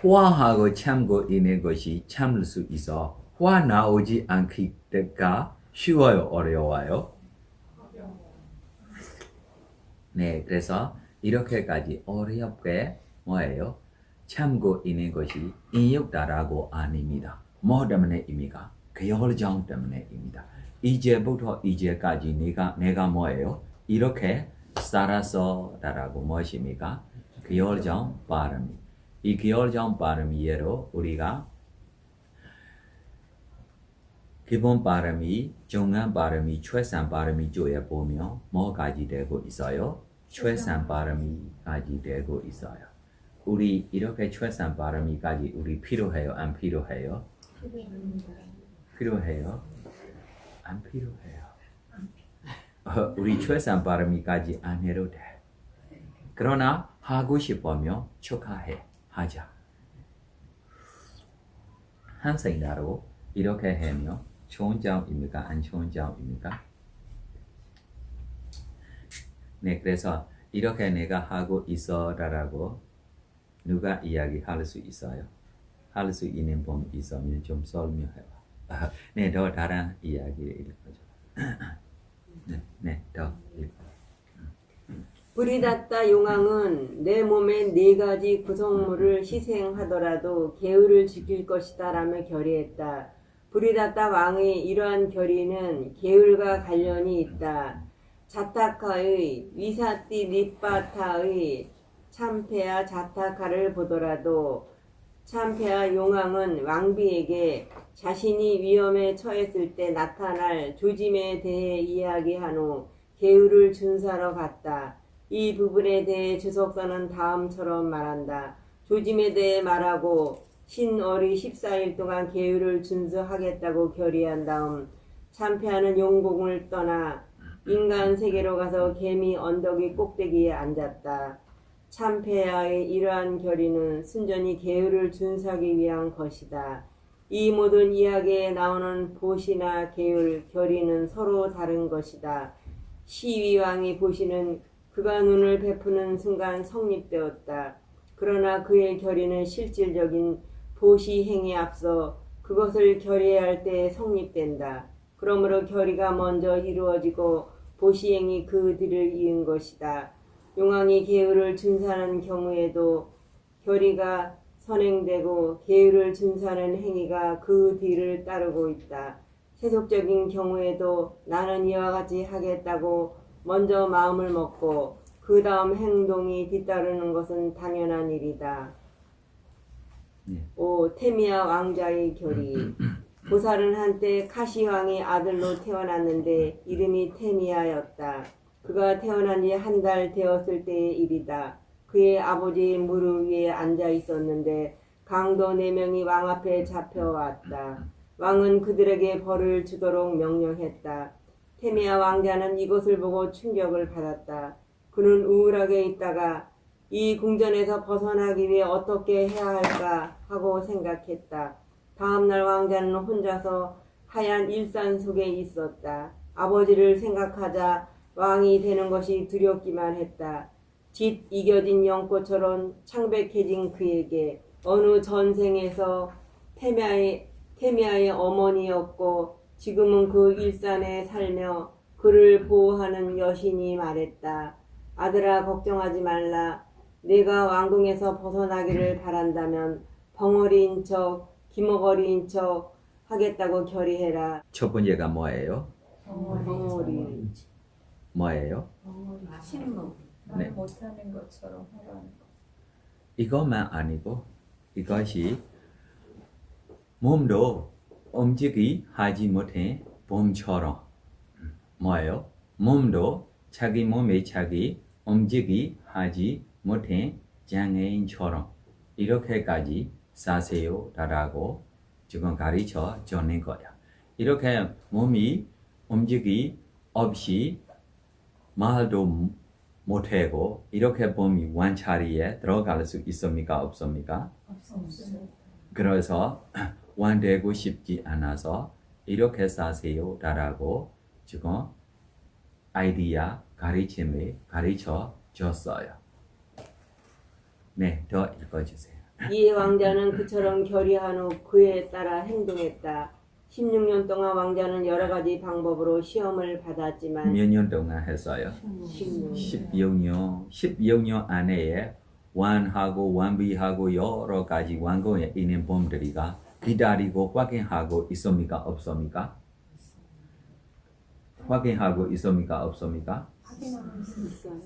화하고 참고 있는 것이 참을 수 있어. 화 나오지 않기가 쉬워요? 어려워요? 네, 그래서 이렇게까지 어렵게 뭐예요? 참고 있는 것이 인욕다라고 아닙니다. 뭐 때문에입니까? 겨울장 때문에입니다. 이제부터 이제까지 내가 뭐예요? 이렇게 살아서라고 무엇입니까? 겨울장 발음이. 이 겨울장 발음이로 우리가 기본 발음이, 중간 발음이, 최상 발음이 조에 보면 뭐까지 되고 있어요? 최상 발음이까지 되고 있어요. 우리 이렇게 최상 발음이까지 우리 필요해요? 안 필요해요? 필요해요? 안 필요해요. 우리 최상 발음이까지 안 해도 돼. 그러나 하고 싶으면 축하해. 하자. 한생나로 이렇게 하면 좋은 점입니까? 안 좋은 점입니까? 네, 그래서 이렇게 내가 하고 있어라고 누가 이야기할 수 있어요? 할 수 있는 분 있으면 좀 설명해봐. 네, 더 다른 이야기를 읽어줘. 네, 더 읽어. 불이 닿다 용왕은 내 몸의 4가지 구성물을 희생하더라도 계율을 지킬 것이다 라며 결의했다. 불이 닿다 왕의 이러한 결의는 계율과 관련이 있다. 자타카의 위사띠 니빠타의 참패와 자타카를 보더라도 참패와 용왕은 왕비에게 자신이 위험에 처했을 때 나타날 조짐에 대해 이야기한 후 계율을 준수하러 갔다. 이 부분에 대해 주석서는 다음처럼 말한다. 조짐에 대해 말하고 신월이 14일 동안 계율을 준수하겠다고 결의한 다음 참패하는 용궁을 떠나 인간 세계로 가서 개미 언덕이 꼭대기에 앉았다. 참패야의 이러한 결의는 순전히 계율을 준수하기 위한 것이다. 이 모든 이야기에 나오는 보시나 계율, 결의는 서로 다른 것이다. 시위왕이 보시는 그가 눈을 베푸는 순간 성립되었다. 그러나 그의 결의는 실질적인 보시행에 앞서 그것을 결의할 때 성립된다. 그러므로 결의가 먼저 이루어지고 보시행이 그 뒤를 이은 것이다. 용왕이 계율을 준수하는 경우에도 결의가 선행되고 계율을 준수하는 행위가 그 뒤를 따르고 있다. 세속적인 경우에도 나는 이와 같이 하겠다고 먼저 마음을 먹고 그 다음 행동이 뒤따르는 것은 당연한 일이다. 네. 5. 테미아 왕자의 결의. 보살은 한때 카시왕의 아들로 태어났는데 이름이 테미아였다. 그가 태어난 지 한 달 되었을 때의 일이다. 그의 아버지 무릎 위에 앉아 있었는데 강도 4명이 왕 앞에 잡혀왔다. 왕은 그들에게 벌을 주도록 명령했다. 테미아 왕자는 이것을 보고 충격을 받았다. 그는 우울하게 있다가 이 궁전에서 벗어나기 위해 어떻게 해야 할까 하고 생각했다. 다음날 왕자는 혼자서 하얀 일산 속에 있었다. 아버지를 생각하자 왕이 되는 것이 두렵기만 했다. 짓 이겨진 연꽃처럼 창백해진 그에게 어느 전생에서 테미아의 어머니였고 지금은 그 일산에 살며 그를 보호하는 여신이 말했다. 아들아, 걱정하지 말라. 내가 왕궁에서 벗어나기를 바란다면 벙어리인 척 기머거리인 척 하겠다고 결의해라. 첫 번째가 뭐예요? 벙어리. 뭐예요? 신무. 네. 나는 못하는 것처럼 하라는 거. 이것만 아니고 이것이 몸도 움직이 하지 못해 봄처럼 뭐예요? 몸도 자기 몸에 자기 움직이 하지 못해 장애인처럼 이렇게까지 사세요 라고 지금 가르쳐 주는 거야. 이렇게 몸이 움직이 없이 말도 못하고 이렇게 몸이 원자리에 들어갈 수 있습니까? 없습니까? 없습니다. 그래서 완되고 싶지 않아서 이렇게 사세요 라고 지금 아이디어 가르침을 가르쳐 줬어요. 네, 더 읽어주세요. 이에 왕자는 그처럼 결의한 후 그에 따라 행동했다. 16년 동안 왕자는 여러 가지 방법으로 시험을 받았지만 몇 년 동안 했어요? 16년. 16년 안에 완하고 완비하고 여러 가지 왕궁에 있는 범들이가 기다리고 확인하고 있습니까? 없습니까? 확인하고 있습니까? 없습니까? 확인하고 있어요.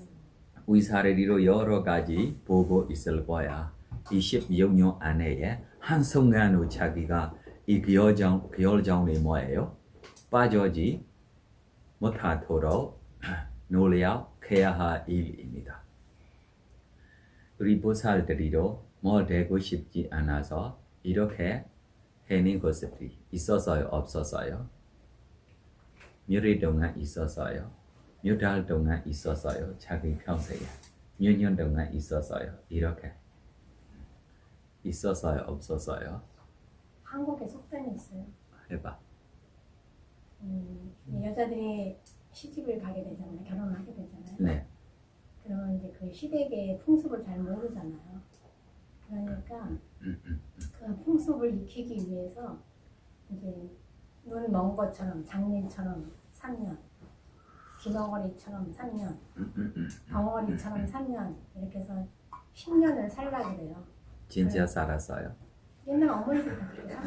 위사르리로 여러 가지 보고 있을 거야. 이 16년 안에 한순간 후 자기가 이 기혈정이 뭐예요? 빠져지 못하도록 노력해야 할 일입니다. 우리 보살들이도 뭐 되고 싶지 않아서 이렇게 해낸 것들이 있었어요? 없었어요? 몇 일 동안 있었어요? 몇 달 동안 있었어요? 자기 평생에 몇 년 동안 있었어요? 이렇게 있었어요? 없었어요? 한국에 속담이 있어요. 해봐. 여자들이 시집을 가게 되잖아요. 결혼을 하게 되잖아요. 네. 그러면 이제 그 시댁의 풍습을 잘 모르잖아요. 그러니까 그 풍습을 익히기 위해서 이제 눈 먼 것처럼 장님처럼 3년, 귀머거리처럼 3년, 덩어리처럼 3년 이렇게 해서 10년을 살라 그래요. 진짜 살았어요? 옛날 어머니들 다 그래요.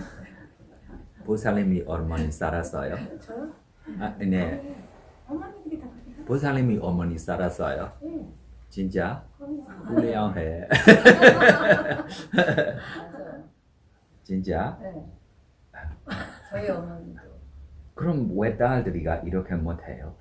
보살님이 얼마나 살았어요? 저요? 아, 네. 어머니들이 다 그래요. 보살님이 어머니 살았어요? 네. 진짜? 그럼요. 훌륭해. 맞아요. 진짜? 네. 저희 어머니도 그럼 왜 딸들이가 이렇게 못해요?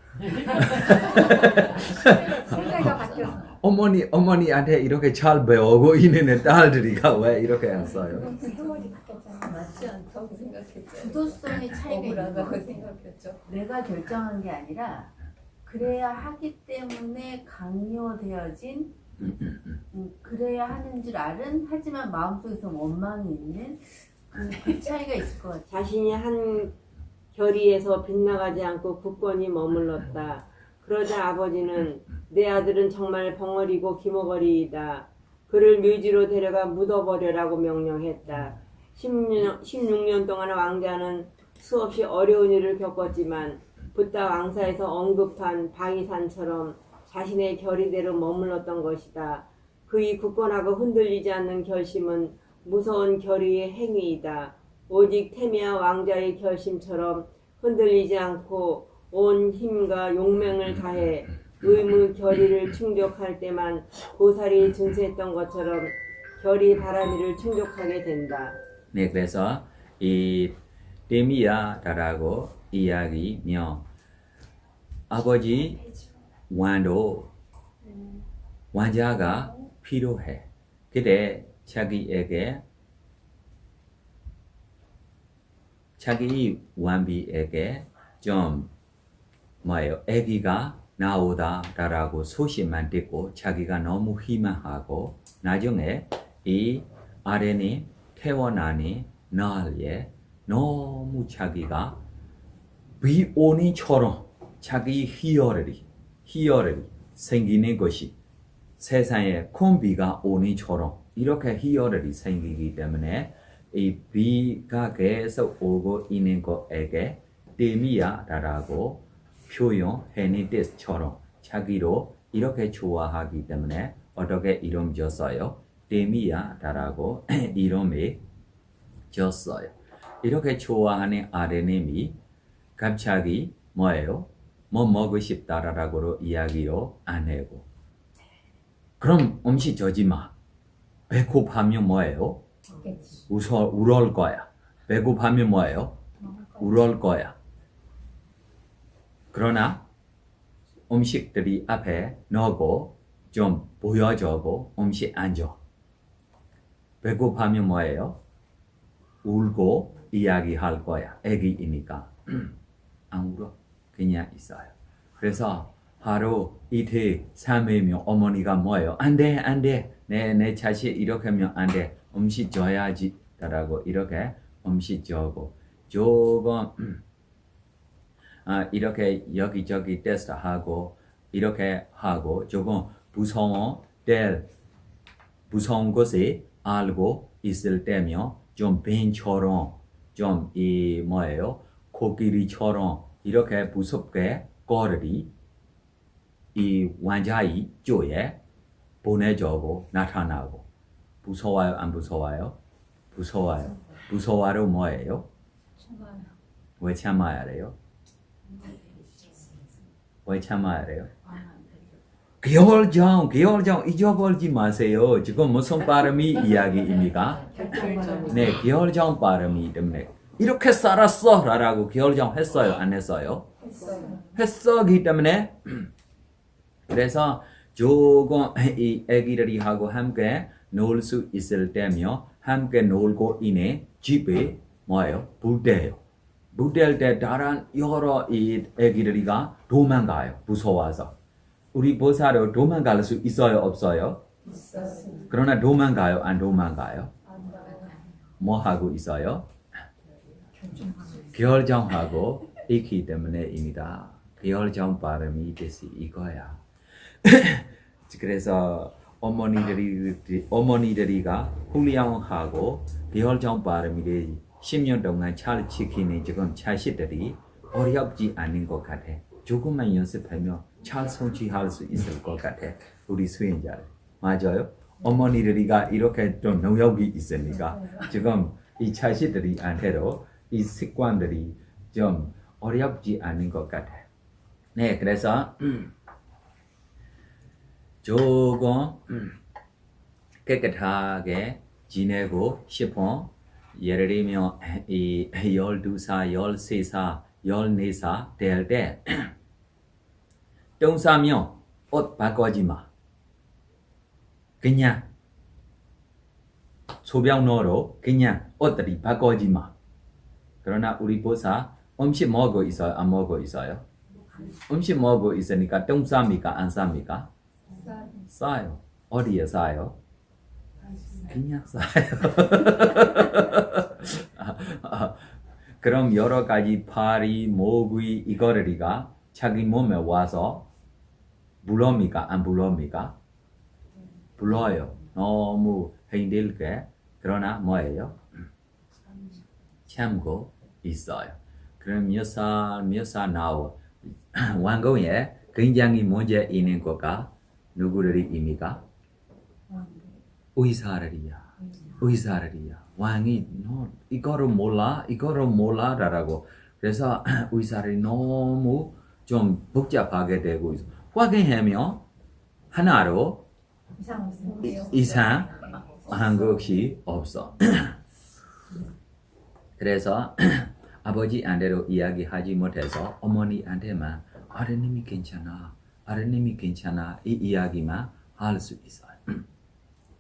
세대가 바뀌어서. 어머니한테 이렇게 잘 배우고 있는 딸들이가 왜 이렇게 안 써요? 세월이 바뀌었잖아. 맞지 않다고 생각했죠. 주도성의 차이가 있는 억울하다고 거죠. 생각했죠. 내가 결정한 게 아니라 그래야 하기 때문에 강요되어진 그래야 하는 줄 알은 하지만 마음속에서 원망이 있는 그 차이가 있을 것 같아요. 자신이 한 결의에서 빗나가지 않고 굳건히 머물렀다. 그러자 아버지는 내 아들은 정말 벙어리고 기머거리이다. 그를 묘지로 데려가 묻어버려라고 명령했다. 16년 동안 왕자는 수없이 어려운 일을 겪었지만 붓다 왕사에서 언급한 바위산처럼 자신의 결의대로 머물렀던 것이다. 그의 굳건하고 흔들리지 않는 결심은 무서운 결의의 행위이다. 오직 테미아 왕자의 결심처럼 흔들리지 않고 온 힘과 용맹을 다해 의무 결의를 충족할 때만 보살이 증세했던 것처럼 결의 바라미를 충족하게 된다. 네, 그래서 이 데미아다라고 이야기며 아버지 왕자가 필요해. 그때 자기 왕비에게 좀 아기가 나오다라고 소식만 듣고 자기가 너무 희망하고 나중에 이 아련이 태어나니 날에 너무 자기가 비오니처럼 자기 희열이 생기는 것이 세상에 큰 비가 오니처럼 이렇게 희열이 생기기 때문에 이 비가 계속 오고 있는 것에게 데미아라고 표현해낸 뜻처럼 자기로 이렇게 좋아하기 때문에 어떻게 이름 줬어요? 데미아라고 이름이 줬어요. 이렇게 좋아하는 아르님이 갑자기 뭐예요? 뭐 먹고 싶다라고 이야기로 안 하고 그럼 음식 주지 마. 배고파면 뭐예요? 없겠지. 울을 거야. 배고파면 뭐예요? 울을 거야. 그러나 음식들이 앞에 넣고 좀 보여주고 음식 안 줘. 배고파면 뭐예요? 울고 이야기할 거야. 애기이니까. 안 울어. 그냥 있어요. 그래서 하루 이틀 3일이면 어머니가 뭐예요? 안 돼. 내 자식 이렇게 하면 안 돼. 음식 줘야지. 라고 이렇게 음식 주고 조금 이렇게 여기저기 테스트하고 이렇게 하고 조금 무서운 것을 알고 있을 때면 좀 뱀처럼 좀 이 뭐예요? 코끼리처럼 이렇게 무섭게 거리 이 왕자의 쪽에 보내주고 나타나고 무서워요? 안 무서워요? 무서워요. 무서워로 뭐예요? 왜 참아야 돼요? 왜 참아야 돼요? 겨울정 잊어버리지 마세요. 지금 무슨 발음이 이야기입니까? 네, 겨울정 발음이 때문에 이렇게 살았어 라고 겨울정 했어요? 안 했어요? 했어기 때문에 그래서 조금 이 애기들이 하고 함께 놀 수 있을 때며 함께 놀고 있는 집에 뭐예요? 불때요. 불때일 때 다른 여러 이 애기들이가 도망가요. 무서워서. 우리 보살은 도망갈 수 있어요? 없어요? 그러나 도망가요? 안 도망가요? 뭐 하고 있어요? 결정하고 있기 때문에입니다. 결정 발음이 뜻이 이거야. 그래서 어머니들이가 훌륭하고 결정 발음이 10년 동안 잘 지키는 지금 자식들이 어렵지 않은 것 같아. 조금만 연습하면 잘 성취할 수 있을 것 같아. 우리 수행자들. 맞아요? 어머니들이가 이렇게 좀 능력이 있으니까 지금 이 자식들이한테도 이 습관들이 좀 어렵지 않은 것 같아. 네, 그래서 조금 깨끗하게 지내고 싶어. 예를 들면 이 12살, 13살 14살 될 때 똥 싸면 옷 바꾸지 마. 그냥 소변으로 그냥 옷들이 바꾸지 마. 그러나 우리 보사 음식 먹고 있어요? 안 먹고 있어요? 음식 먹고 있으니까 똥 쌉니까? 안 쌉니까? 싸요. 어디에 싸요? 그냥 싸요. 그럼 여러 가지 파리, 모기 이거리가 자기 몸에 와서 불러옵니까? 안 불러옵니까? 불러요. 너무 힘들게. 그러나 뭐예요? 참고 있어요. 그럼 몇 살 나오? 왕궁에 굉장히 문제 있는 거가 누구들입니까? 의사들이야. 왕이 너 이거를 몰라라고. 그래서 의사들이 너무 좀 복잡하게 되고 있어. 확인하면 하나로 이상 없어요. 이상 한 것이 없어. 그래서 아버지한테도 이야기하지 못해서 어머니한테만 아드님이 괜찮아 이 이야기만 할 수 있어요.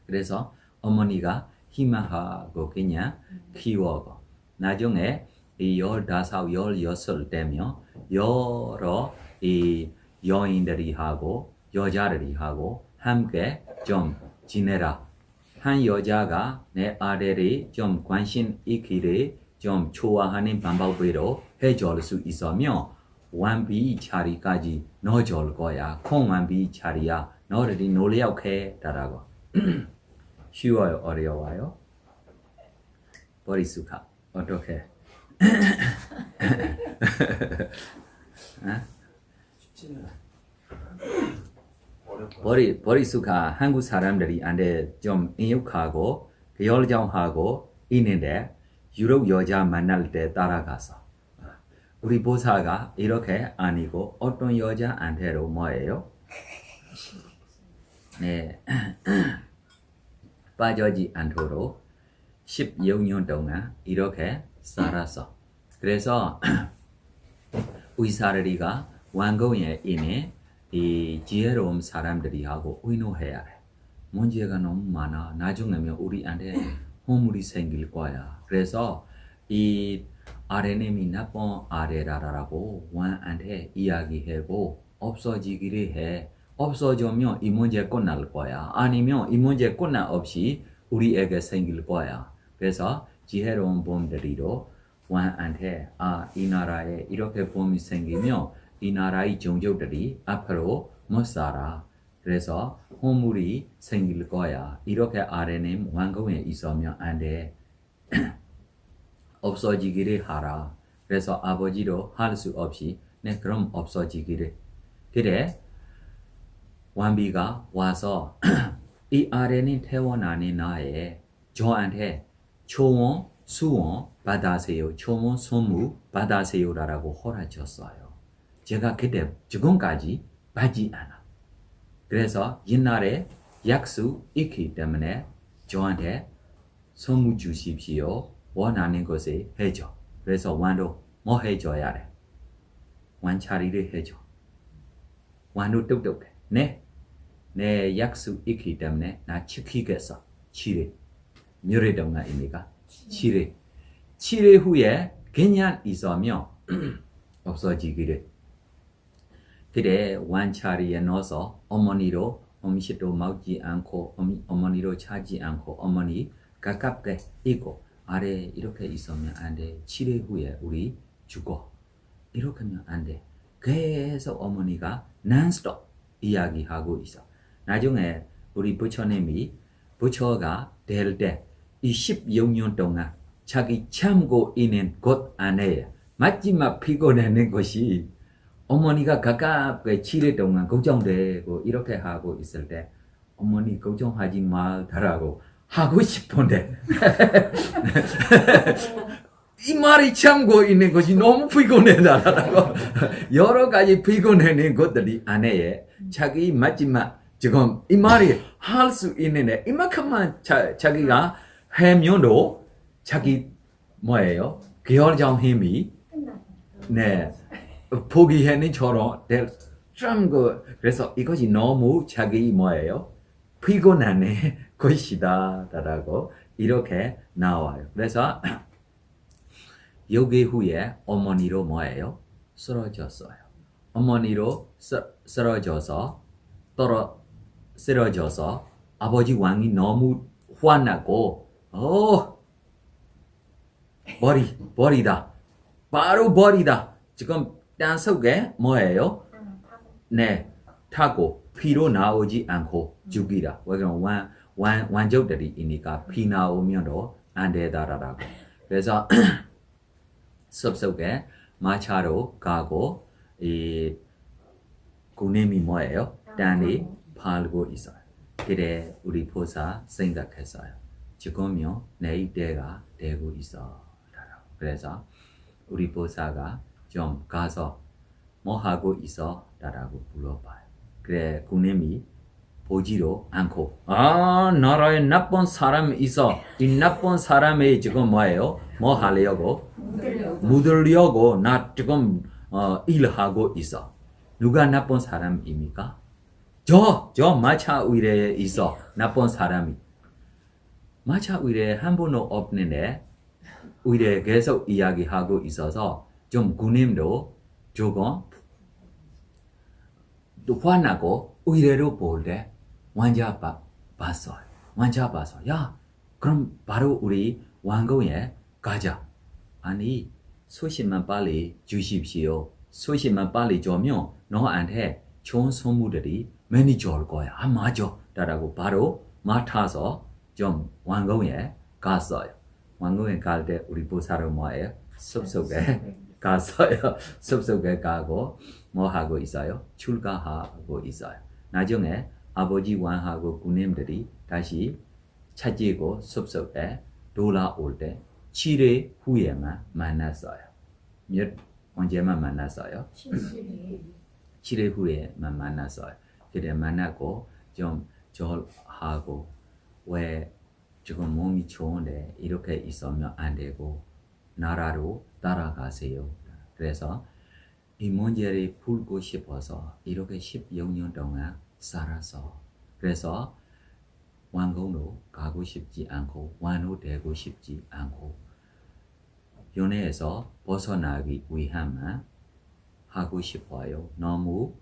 그래서 어머니가 희망하고 그냥 키워고 나중에 이 15, 16 되면 여러 이 여인들이 하고 여자들이 하고 함께 좀 지내라. 한 여자가 내 아들이 좀 관심 있기를 좀 좋아하는 방법으로 해줄 수 있으면 완비 자리까지 넣어줄 거야. 콩완비 자리야. 너들이 노력해. 라고. 쉬워요? 어려워요? 버리수가 어떻게? 버리수가 한국 사람들이 안돼 좀 인육하고 열정하고 있는데 유럽 여자 만날 때 따라가서 우리 보사가 이렇게 아니고 어떤 여자한테로 뭐예요? 네. 빠져지 않도록 16년 동안 이렇게 살았어. 그래서 의사들이가 왕궁에 있는 이 지혜로운 사람들이 하고 의논해야 돼. 문제가 너무 많아. 나중에면 우리한테 허물이 생길 거야. 그래서 이 아래님이 나쁜 아래라라고 왕한테 이야기하고 없어지기를 해. 없어지면 이 문제 끝날 거야. 아니면 이 문제 끝날 없이 우리에게 생길 거야. 그래서 지혜로운 봄들이로 왕한테 이 나라에 이렇게 봄이 생기면 이 나라의 종족들이 앞으로 못 살아. 그래서 허물이 생길 거야. 이렇게 아래님 왕궁에 있으면 안 돼. 없어지기를 하라. 그래서 아버지도 할 수 없이 네 그럼 없어지기를. 그래 왕비가 와서 이 아래는 태어나는 나에 저한테 초원 수원 받아세요. 초원 선물 받아세요라고 허락줬어요. 제가 그때 지금까지 받지 않아. 그래서 옛날에 약속 있기 때문에 저한테 선물 주십시오. 원하는 것을 해줘. 그래서 왕도 뭐 해줘야 돼? 왕차리를 해줘. 왕도 똑똑해. 내 약속 있기 때문에 나 지키겠어. 7일. 몇일 동안입니까? 7일. 7일 후에 그냥 있으면 없어지기를. 그래 왕차리에 넣어서 어머니로 음식도 먹지 않고 어머니로 차지 않고 어머니 가깝게 있고 아래 이렇게 있으면 안 돼. 7일 후에 우리 죽어. 이렇게 하면 안 돼. 계속 어머니가 non-stop 이야기하고 있어. 나중에 우리 부처님이 부처가 될 때 이 16년 동안 자기 참고 있는 곳 안에 마지막 피곤해는 것이 어머니가 가깝게 7일 동안 걱정되고 이렇게 하고 있을 때 어머니 걱정하지 말라고 하고 싶은데 이 말이 참고 있는 것이 너무 피곤하다라고 여러 가지 피곤해는 것들이 안에 자기 마지막 지금 이 말이 할 수 있는데 이만큼만 자기가 하면도 자기 뭐예요? 결정 힘이 네, 보기에는 저런 좀그 그래서 이것이 너무 자기 뭐예요? 피곤한 것이다라고 이렇게 나와요. 그래서 여기 후에 어머니로 뭐예요? 쓰러졌어요. 어머니로 쓰러져서 쓰러져서 아버지 왕이 너무 화나고 버리다. 바로 버리다. 지금 땅속에 뭐예요? 네, 타고 피로 나오지 않고 죽이라. 왜 그러면 왕족들이 이니까 피 나오면도 안 되다라고. 그래서 숲속에 마차로 가고 이 구름이 뭐예요? 땅이 팔고 있어요. 그래 우리 보사 생각했어요. 지금요 내 이때가 되고 있어. 그래서 우리 보사가 좀 가서 뭐 하고 있어? 라고 물어봐요. 그래 구름이 보지도 않고 나라에 나쁜 사람이 있어. 이 나쁜 사람이 지금 뭐예요? 뭐 하려고? 묻으려고 나 지금 일하고 있어. 누가 나쁜 사람입니까? 저 마차 위에 있어. 나쁜 사람이. 마차 위에 한 번도 없는데 위에 계속 이야기하고 있어서 좀 군님도 조금 또 화나고 위에로 볼 때 왕자 봤어요. 왕자 봐서 야 그럼 바로 우리 왕궁에 가자. 아니 수십만 빨리 주십시오. 수십만 빨리 주면 너한테 좋은 선물들이 많이 줄 거야. 맞아. 라고 바로 맡아서 좀 왕궁에 갔어요. 왕궁에 갈 때 우리 보사로 뭐예요? 숲속에 갔어요. 숲속에 가고 뭐 하고 있어요? 출가하고 있어요. 나중에 아버지 왕하고 군님들이 다시 찾고 숲속에 돌아올 때 7회 후에만 만났어요. 언제만 만났어요? 7회 후에만 만났어요. 그래 만나고 좀 절하고 왜 지금 몸이 좋은데 이렇게 있으면 안 되고 나라로 따라가세요. 그래서 이 문제를 풀고 싶어서 이렇게 16년 동안 살아서 그래서 왕궁으로 가고 싶지 않고 왕으로 되고 싶지 않고 연애에서 벗어나기 위함만 하고 싶어요. 너무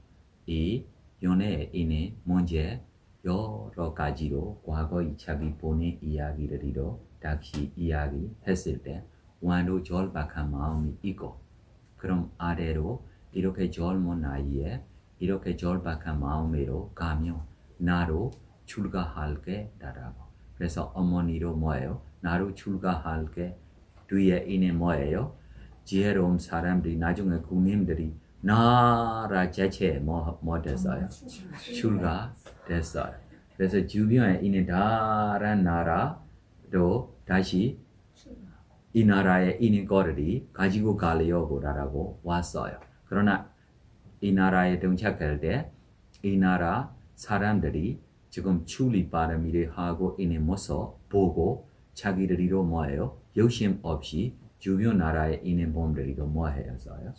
이 연애에 있는 문제 여러 가지로 과거의 자기 본인 이야기들로 다시 이야기했을 때 왕도 절박한 마음이 있고 그럼 아래로 이렇게 젊은 나이에 이렇게 절박한 마음으로 가면 나로 출가할게 라고 그래서 어머니로 뭐예요? 나로 출가할게 뒤에 있는 뭐예요? 지혜로운 사람들이 나중에 군님들이 나라 자체에 뭐 됐어요? 출가 됐어요. 그래서 주변에 있는 다른 나라로 다시 이 나라에 있는 것들이 가지고 가려고 라고 왔어요. 그러나 이 나라에 정착할 때 이 나라 사람들이 지금 출입 바람일을 하고 있는 모습 보고 자기들이로 뭐예요? 욕심 없이 주변 나라에 있는 분들이로 뭐 했어요?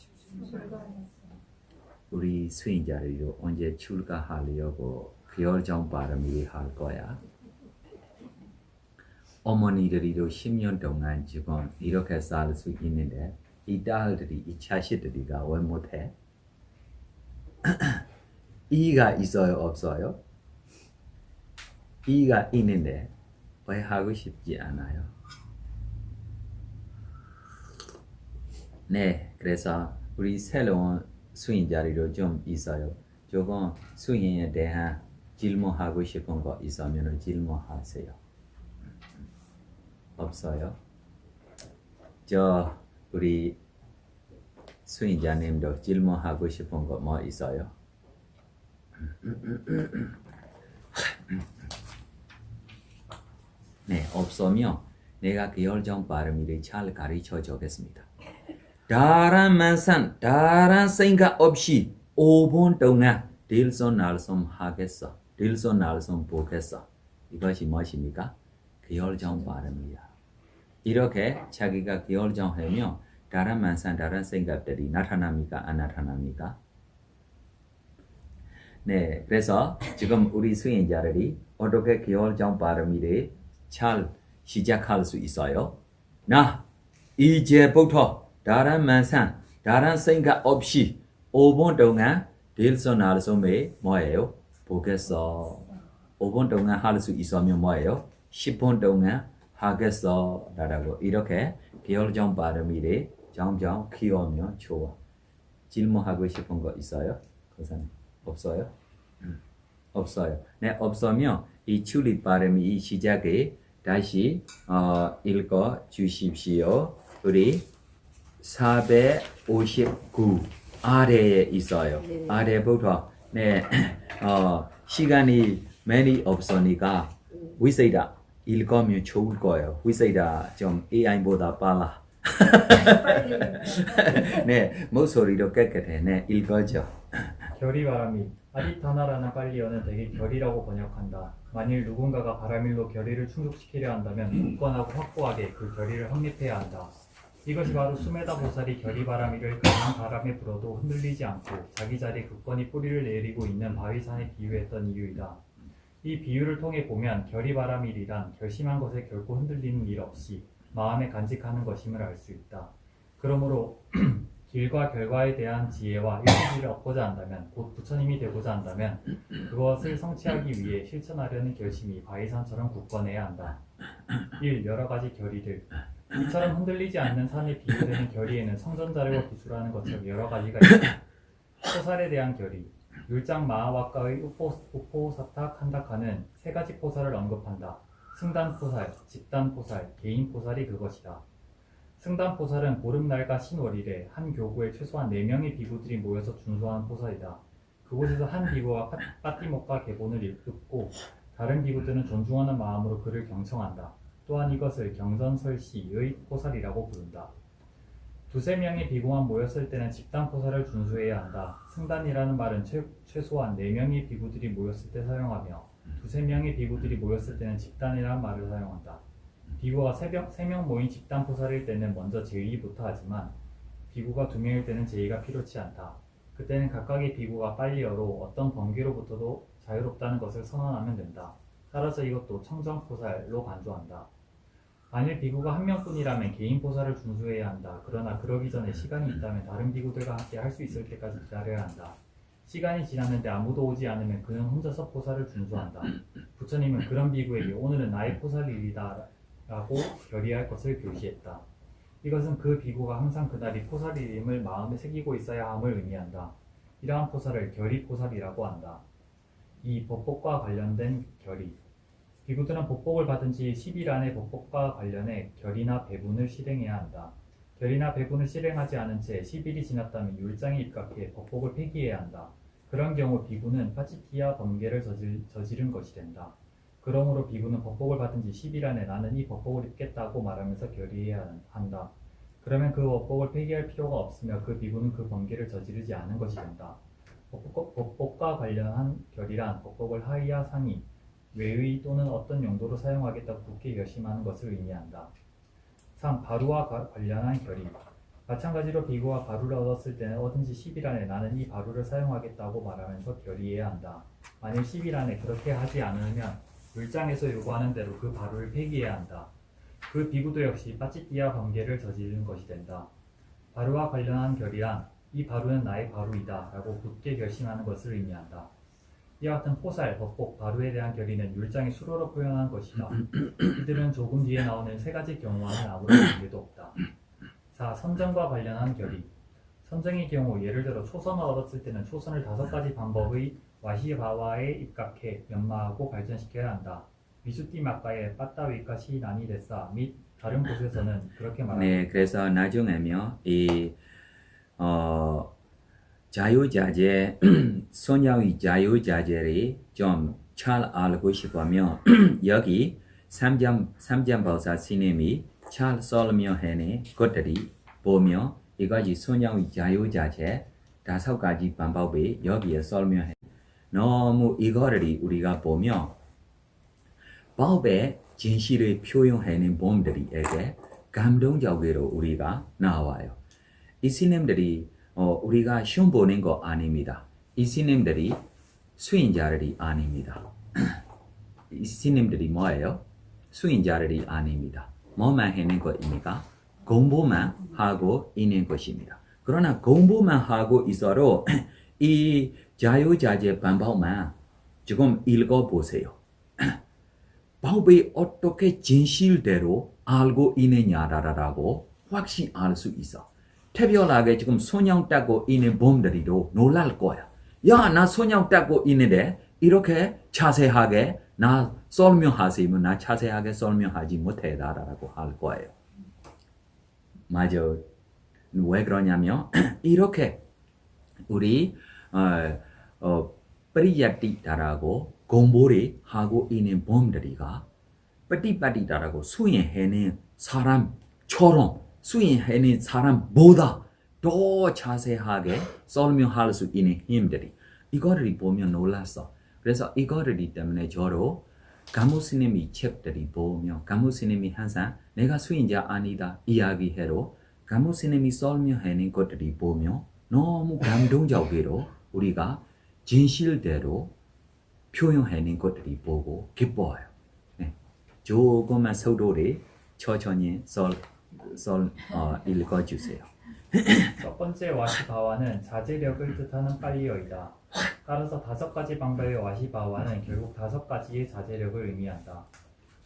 우리 수인자들이로 언제 출가하려고 결정 바람일을 할 거야? 어머니들이도 10년 동안 지금 이렇게 살 수 있는데 이 딸들이 이 자식들이가 왜 못해? 이가 있어요 없어요? 이가 있는데 왜 하고 싶지 않아요? 네, 그래서 우리 새로운 수인자리로 좀 있어요. 조금 수인에 대한 질문하고 싶은 거 있으면 질문하세요. 없어요? 저 우리 수인자님도 질문하고 싶은 거 뭐 있어요? 네, 없으면 내가 결정 발음을 잘 가르쳐 주겠습니다. 다른 만산, 다른 생각 없이 5분 동안 들손날손 하겠어. 들손날손 보겠어. 이것이 무엇입니까? 결정 발음이야. 이렇게 자기가 결정하면 다른 만산 다른 생각들이 나타납니까? 안 나타납니까? 네, 그래서 지금 우리 수행자들이 어떻게 겨울정 바람이를 잘 시작할 수 있어요? 나 이제부터 다른 만산 다른 생각 없이 5분 동안 딜소날 소매 뭐예요? 보겠어. 5분 동안 할 수 있으면 뭐예요? 10분 동안 하겠어 라고 이렇게 겨울정 발음이래 점점 키우면 좋아. 질문하고 싶은 거 있어요? 고사님 없어요? 없어요. 네, 없으면 이 출입 발음이 시작에 다시 읽어 주십시오. 우리 459 아래에 있어요. 네. 아래부터 네, 시간이 많이 없으니까 위세다 읽으면 좋을 거예요. 위세다 좀 AI보다 빨라. 네, 목소리도 깨끗해. 네, 읽어줘. 결의바람이 아리타나라는 빨리어는 대개 결의라고 번역한다. 만일 누군가가 바람일로 결의를 충족시키려 한다면 굳건하고 확고하게 그 결의를 확립해야 한다. 이것이 바로 수메다 보살이 결의바람이를 강한 바람에 불어도 흔들리지 않고 자기 자리에 굳건히 뿌리를 내리고 있는 바위산에 비유했던 이유이다. 이 비유를 통해 보면 결의바람일이란 결심한 것에 결코 흔들리는 일 없이 마음에 간직하는 것임을 알 수 있다. 그러므로 길과 결과에 대한 지혜와 일치를 얻고자 한다면, 곧 부처님이 되고자 한다면 그것을 성취하기 위해 실천하려는 결심이 바위산처럼 굳건해야 한다. 1. 여러 가지 결의들. 이처럼 흔들리지 않는 산에 비유되는 결의에는 성전자료가 기술하는 것처럼 여러 가지가 있다. 포살에 대한 결의. 율장 마하와카의 우포사탁 한다카는 세 가지 포살을 언급한다. 승단포살, 집단포살, 개인포살이 그것이다. 승단포살은 보름날과 신월일에 한 교구에 최소한 4명의 비구들이 모여서 준수하는 포살이다. 그곳에서 한 비구가 빠띠목과 계본을 읽고 다른 비구들은 존중하는 마음으로 그를 경청한다. 또한 이것을 경전설시의 포살이라고 부른다. 두세 명의 비구만 모였을 때는 집단포살을 준수해야 한다. 승단이라는 말은 최소한 4명의 비구들이 모였을 때 사용하며 두세 명의 비구들이 모였을 때는 집단이라는 말을 사용한다. 비구가 3명 모인 집단포살일 때는 먼저 제의부터 하지만 비구가 2명일 때는 제의가 필요치 않다. 그때는 각각의 비구가 빨리어로 어떤 번개로부터도 자유롭다는 것을 선언하면 된다. 따라서 이것도 청정포살로 간주한다. 만일 비구가 1명뿐이라면 개인 포살을 준수해야 한다. 그러나 그러기 전에 시간이 있다면 다른 비구들과 함께 할 수 있을 때까지 기다려야 한다. 시간이 지났는데 아무도 오지 않으면 그는 혼자서 포살을 준수한다. 부처님은 그런 비구에게 오늘은 나의 포살일이다 라고 결의할 것을 교시했다. 이것은 그 비구가 항상 그날이 포살일임을 마음에 새기고 있어야 함을 의미한다. 이러한 포살을 결의포살이라고 한다. 이 법복과 관련된 결의. 비구들은 법복을 받은 지 10일 안에 법복과 관련해 결의나 배분을 실행해야 한다. 결의나 배분을 실행하지 않은 채 10일이 지났다면 율장에 입각해 법복을 폐기해야 한다. 그런 경우 비구는 파치티아 범계를 저지른 것이 된다. 그러므로 비구는 법복을 받은 지 10일 안에 나는 이 법복을 입겠다고 말하면서 결의해야 한다. 그러면 그 법복을 폐기할 필요가 없으며 그 비구는 그 범계를 저지르지 않은 것이 된다. 법복과 관련한 결의란 법복을 하이야 상이, 외의 또는 어떤 용도로 사용하겠다고 굳게 결심하는 것을 의미한다. 3. 바루와 관련한 결의. 마찬가지로 비구가 바루를 얻었을 때는 얻은 지 10일 안에 나는 이 바루를 사용하겠다고 말하면서 결의해야 한다. 만일 10일 안에 그렇게 하지 않으면 율장에서 요구하는 대로 그 바루를 폐기해야 한다. 그 비구도 역시 빠찌띠아 범계를 저지르는 것이 된다. 바루와 관련한 결의란 이 바루는 나의 바루이다 라고 굳게 결심하는 것을 의미한다. 이와 같은 포살, 법복, 바루에 대한 결의는 율장이 수로로 표현한 것이다. 이들은 조금 뒤에 나오는 세 가지 경우와는 아무런 관계도 없다. 4. 선정과 관련한 결의. 선정의 경우 예를 들어 초선을 얻었을 때는 초선을 5가지 방법의 와시바와에 입각해 연마하고 발전시켜야 한다. 미수띠 막가의 빠따위카 시난이 됐사 및 다른 곳에서는 그렇게 말한다. 네, 그래서 나중에면 이 자유자재, 소녀의 자유자재를 좀 잘 알고 싶으면 여기 삼점보살 스님이 잘 설명해낸 것들이 보면 이것이 소녀의 자유자재 5가지 방법이 여기에 설명해. 너무 이거를 우리가 보면 법의 진실을 표현하는 본들에게 감동적으로 우리가 나와요. 이 스님들이 우리가 시험 보는 거 아닙니다. 이 스님들이 수인자들이 아닙니다. 이 스님들이 뭐예요? 수인자들이 아닙니다. 뭐만 하는 것입니까? 공부만 하고 있는 것입니다. 그러나 공부만 하고 있어도 이 자유자재 방법만 지금 읽어보세요. 법이 어떻게 진실대로 알고 있느냐라고 확실히 알 수 있어. 특별하게 지금 손형 닦고 있는 분들이도 놀랄 거야. 야, 나 손형 닦고 있는데 이렇게 자세하게 나 설명하시면 나 자세하게 설명하지 못해다라고 할 거예요. 맞아. 왜 그러냐면 이렇게 우리 프리야티다라고 공부를 하고 있는 분들이가 프리바티다라고 수행하는 사람처럼 수행하는 사람보다 더 자세하게 설명할 수 있는 힘들이 이거를 보면 놀랐어. 그래서 이거를 때문에 저로 가무스님이 책들이 보면 가무스님이 항상 내가 수행자 아니다 이야기해도 가무스님이 설명하는 것들이 보면 너무 감동적으로 우리가 진실대로 표현하는 것들이 보고 기뻐요. 네. 조금만 속도를 천천히 읽어주세요. 첫 번째 와시바와는 자제력을 뜻하는 빨리어이다. 따라서 5가지 방법의 와시바와는 결국 5가지의 자제력을 의미한다.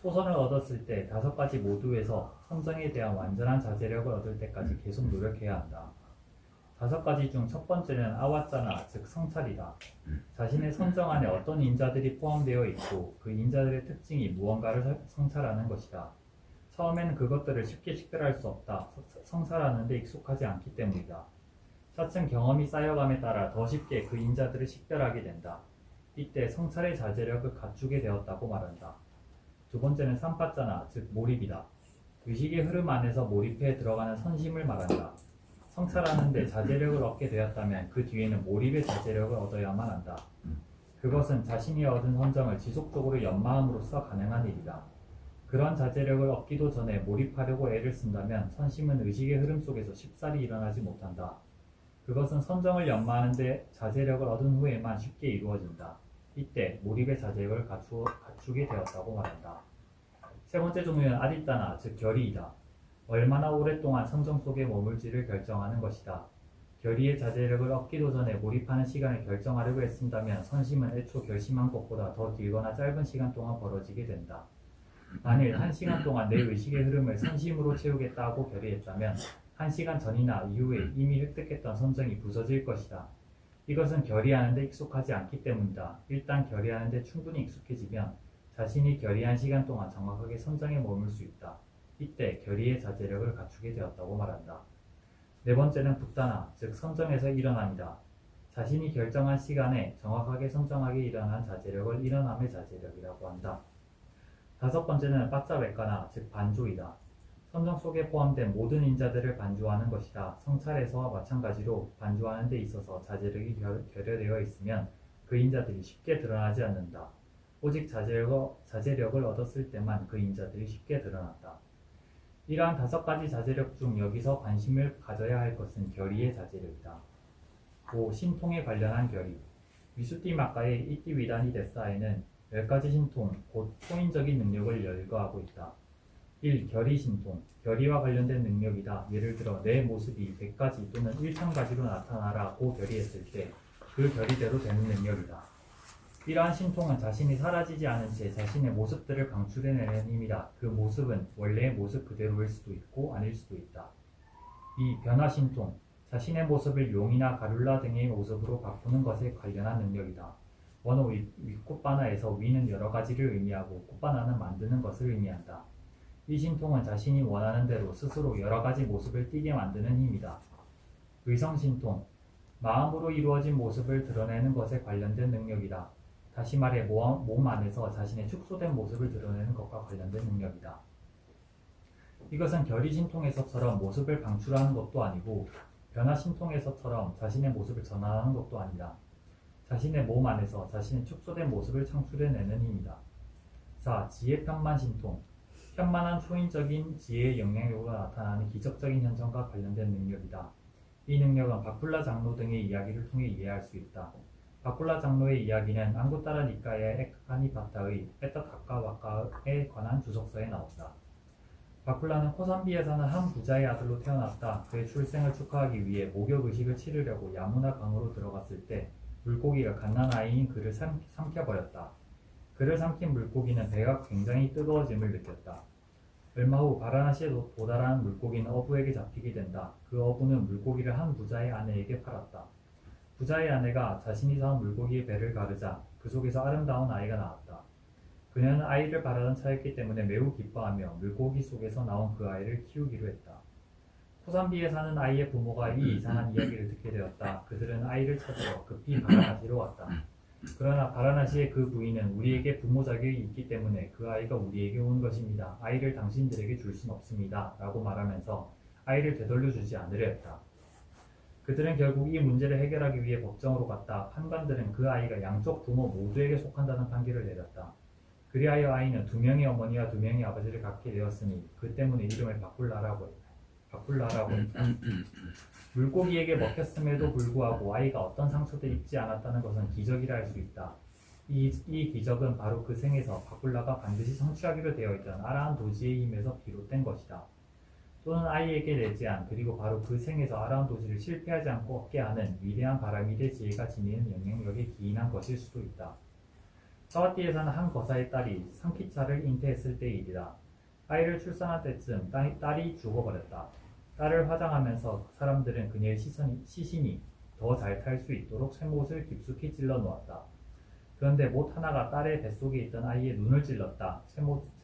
초선을 얻었을 때 5가지 모두에서 선정에 대한 완전한 자제력을 얻을 때까지 계속 노력해야 한다. 5가지 중 첫 번째는 아와짜나 즉 성찰이다. 자신의 선정 안에 어떤 인자들이 포함되어 있고 그 인자들의 특징이 무언가를 성찰하는 것이다. 처음에는 그것들을 쉽게 식별할 수 없다. 성찰하는 데 익숙하지 않기 때문이다. 차츰 경험이 쌓여감에 따라 더 쉽게 그 인자들을 식별하게 된다. 이때 성찰의 자제력을 갖추게 되었다고 말한다. 두 번째는 삼파짜나 즉 몰입이다. 의식의 흐름 안에서 몰입해 들어가는 선심을 말한다. 성찰하는 데 자제력을 얻게 되었다면 그 뒤에는 몰입의 자제력을 얻어야만 한다. 그것은 자신이 얻은 선정을 지속적으로 연마함으로써 가능한 일이다. 그런 자제력을 얻기도 전에 몰입하려고 애를 쓴다면 선심은 의식의 흐름 속에서 쉽사리 일어나지 못한다. 그것은 선정을 연마하는 데 자제력을 얻은 후에만 쉽게 이루어진다. 이때 몰입의 자제력을 갖추게 되었다고 말한다. 세 번째 종류는 아디따나 즉 결의이다. 얼마나 오랫동안 선정 속에 머물지를 결정하는 것이다. 결의의 자제력을 얻기도 전에 몰입하는 시간을 결정하려고 애쓴다면 선심은 애초 결심한 것보다 더 길거나 짧은 시간 동안 벌어지게 된다. 만일 1시간 동안 내 의식의 흐름을 선심으로 채우겠다고 결의했다면 1시간 전이나 이후에 이미 획득했던 선정이 부서질 것이다. 이것은 결의하는 데 익숙하지 않기 때문이다. 일단 결의하는 데 충분히 익숙해지면 자신이 결의한 시간 동안 정확하게 선정에 머물 수 있다. 이때 결의의 자제력을 갖추게 되었다고 말한다. 네 번째는 붓다나 즉 선정에서 일어남이다. 자신이 결정한 시간에 정확하게 선정하게 일어난 자제력을 일어남의 자제력이라고 한다. 다섯 번째는 빠짜웨까나 즉 반조이다. 선정 속에 포함된 모든 인자들을 반조하는 것이다. 성찰에서와 마찬가지로 반조하는 데 있어서 자제력이 결여되어 있으면 그 인자들이 쉽게 드러나지 않는다. 오직 자제력을 얻었을 때만 그 인자들이 쉽게 드러난다. 이러한 5가지 자제력 중 여기서 관심을 가져야 할 것은 결의의 자제력이다. 5. 신통에 관련한 결의. 위수띠마카의 이띠위단이 데사에는 10가지 신통, 곧 통인적인 능력을 열거하고 있다. 1. 결의 신통. 결의와 관련된 능력이다. 예를 들어 내 모습이 100가지 또는 1000가지로 나타나라고 결의했을 때 그 결의대로 되는 능력이다. 이러한 신통은 자신이 사라지지 않은 채 자신의 모습들을 방출해내는 힘이다. 그 모습은 원래의 모습 그대로일 수도 있고 아닐 수도 있다. 2. 변화 신통. 자신의 모습을 용이나 가룰라 등의 모습으로 바꾸는 것에 관련한 능력이다. 원어 윗꽃바나에서 위는 여러 가지를 의미하고 꽃바나는 만드는 것을 의미한다. 이 신통은 자신이 원하는 대로 스스로 여러 가지 모습을 띠게 만드는 힘이다. 의성 신통. 마음으로 이루어진 모습을 드러내는 것에 관련된 능력이다. 다시 말해 몸 안에서 자신의 축소된 모습을 드러내는 것과 관련된 능력이다. 이것은 결의신통에서처럼 모습을 방출하는 것도 아니고 변화신통에서처럼 자신의 모습을 전환하는 것도 아니다. 자신의 몸 안에서 자신의 축소된 모습을 창출해내는 힘이다. 4. 지혜편만신통. 편만한 초인적인 지혜의 영향력으로 나타나는 기적적인 현상과 관련된 능력이다. 이 능력은 바쿨라 장로 등의 이야기를 통해 이해할 수 있다. 바쿨라 장로의 이야기는 앙구타라 니카의 에카니바타의 에타타카와카에 관한 주석서에 나온다. 바쿨라는 코산비에 사는 한 부자의 아들로 태어났다. 그의 출생을 축하하기 위해 목욕 의식을 치르려고 야무나 강으로 들어갔을 때 물고기가 갓난아이인 그를 삼켜버렸다. 그를 삼킨 물고기는 배가 굉장히 뜨거워짐을 느꼈다. 얼마 후 바라나시에 도달한 물고기는 어부에게 잡히게 된다. 그 어부는 물고기를 한 부자의 아내에게 팔았다. 부자의 아내가 자신이 사온 물고기의 배를 가르자 그 속에서 아름다운 아이가 나왔다. 그녀는 아이를 바라던 차였기 때문에 매우 기뻐하며 물고기 속에서 나온 그 아이를 키우기로 했다. 코산비에 사는 아이의 부모가 이 이상한 이야기를 듣게 되었다. 그들은 아이를 찾으러 급히 바라나시로 왔다. 그러나 바라나시의 그 부인은 우리에게 부모 자격이 있기 때문에 그 아이가 우리에게 온 것입니다. 아이를 당신들에게 줄 수는 없습니다. 라고 말하면서 아이를 되돌려 주지 않으려 했다. 그들은 결국 이 문제를 해결하기 위해 법정으로 갔다. 판관들은 그 아이가 양쪽 부모 모두에게 속한다는 판결을 내렸다. 그리하여 아이는 2명의 어머니와 2명의 아버지를 갖게 되었으니 그 때문에 이름을 바쿨라라고 했다. 물고기에게 먹혔음에도 불구하고 아이가 어떤 상처도 입지 않았다는 것은 기적이라 할 수 있다. 이 기적은 바로 그 생에서 바쿨라가 반드시 성취하기로 되어 있던 아라한 도지의 힘에서 비롯된 것이다. 또는 아이에게 내재한 그리고 바로 그 생에서 아라한 도지를 실패하지 않고 얻게 하는 위대한 바라밀의 지혜가 지니는 영향력에 기인한 것일 수도 있다. 사와띠에 사는 한 거사의 딸이 상키차를 잉태했을 때의 일이다. 아이를 출산할 때쯤 딸이 죽어버렸다. 딸을 화장하면서 사람들은 그녀의 시신이 더 잘 탈 수 있도록 쇠못을 깊숙이 찔러 놓았다. 그런데 못 하나가 딸의 뱃속에 있던 아이의 눈을 찔렀다.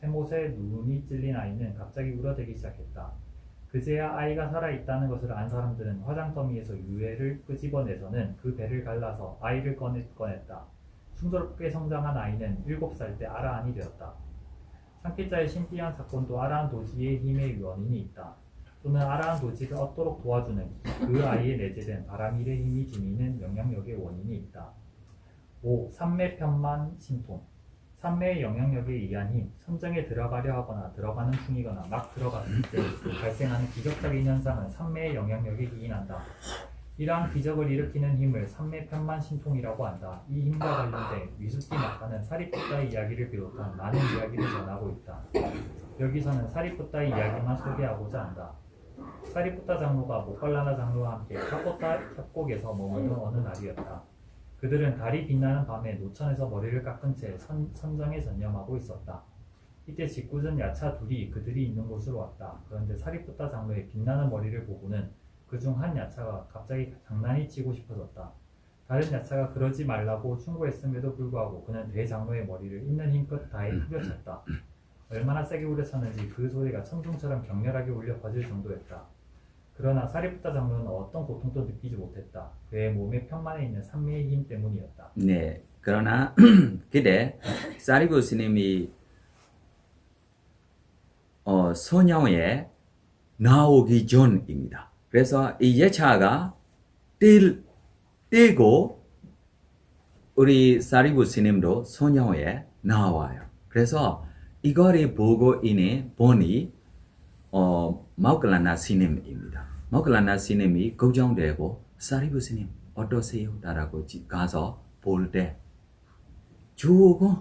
쇠못에 눈이 찔린 아이는 갑자기 울어대기 시작했다. 그제야 아이가 살아있다는 것을 안 사람들은 화장더미에서 유해를 끄집어내서는 그 배를 갈라서 아이를 꺼냈다. 순조롭게 성장한 아이는 7살 때 아라한이 되었다. 상키자의 신비한 사건도 아라한 도지의 힘의 원인이 있다. 또는 아라한 도지를 얻도록 도와주는 그 아이에 내재된 바라밀의 힘이 지니는 영향력의 원인이 있다. 5. 삼매 편만 신통. 삼매의 영향력에 의한 힘, 선정에 들어가려 하거나 들어가는 중이거나 막 들어갔을 때 발생하는 기적적인 현상은 삼매의 영향력에 기인한다. 이러한 기적을 일으키는 힘을 삼매 편만 신통이라고 한다. 이 힘과 관련된 위수티 마카는 사리푸타의 이야기를 비롯한 많은 이야기를 전하고 있다. 여기서는 사리푸타의 이야기만 소개하고자 한다. 사리푸타 장로가 모칼라나 장로와 함께 카포타 협곡에서 머무는 어느 날이었다. 그들은 달이 빛나는 밤에 노천에서 머리를 깎은 채 선정에 전념하고 있었다. 이때 짓궂은 야차 둘이 그들이 있는 곳으로 왔다. 그런데 사리푸타 장로의 빛나는 머리를 보고는 그중 한 야차가 갑자기 장난이 치고 싶어졌다. 다른 야차가 그러지 말라고 충고했음에도 불구하고 그는 대장로의 머리를 있는 힘껏 다해 후려쳤다. 얼마나 세게 후려쳤는지 그 소리가 천둥처럼 격렬하게 울려 퍼질 정도였다. 그러나 사리푸타 장로는 어떤 고통도 느끼지 못했다. 그의 몸의 편만에 있는 삼매의 힘 때문이었다. 네, 그러나 그때 사리부 스님이 소녀에 나오기 전입니다. 그래서 이 예차가 떼고 우리 사리부 스님도 소녀에 나와요. 그래서 이거를 보고 보니 마우클라나 스님입니다. 마우클라나 스님이 걱정되고 사리부 스님 어떠세요? 라고 가서 볼 때 조금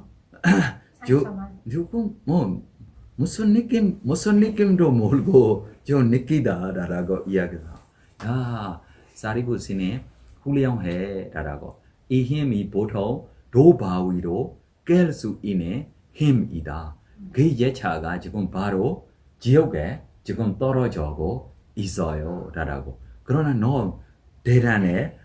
뭐 무슨 느낌도 모르고 좀 느끼다라고 이야기해요. 야, 사리부 스님 훌륭해 라고. 이 힘이 보통 도바위로 깰 수 있는 힘이다. 그 예차가 지금 바로 지옥에 지금 떨어져고 있어요 라고. 그러나 너 대단해.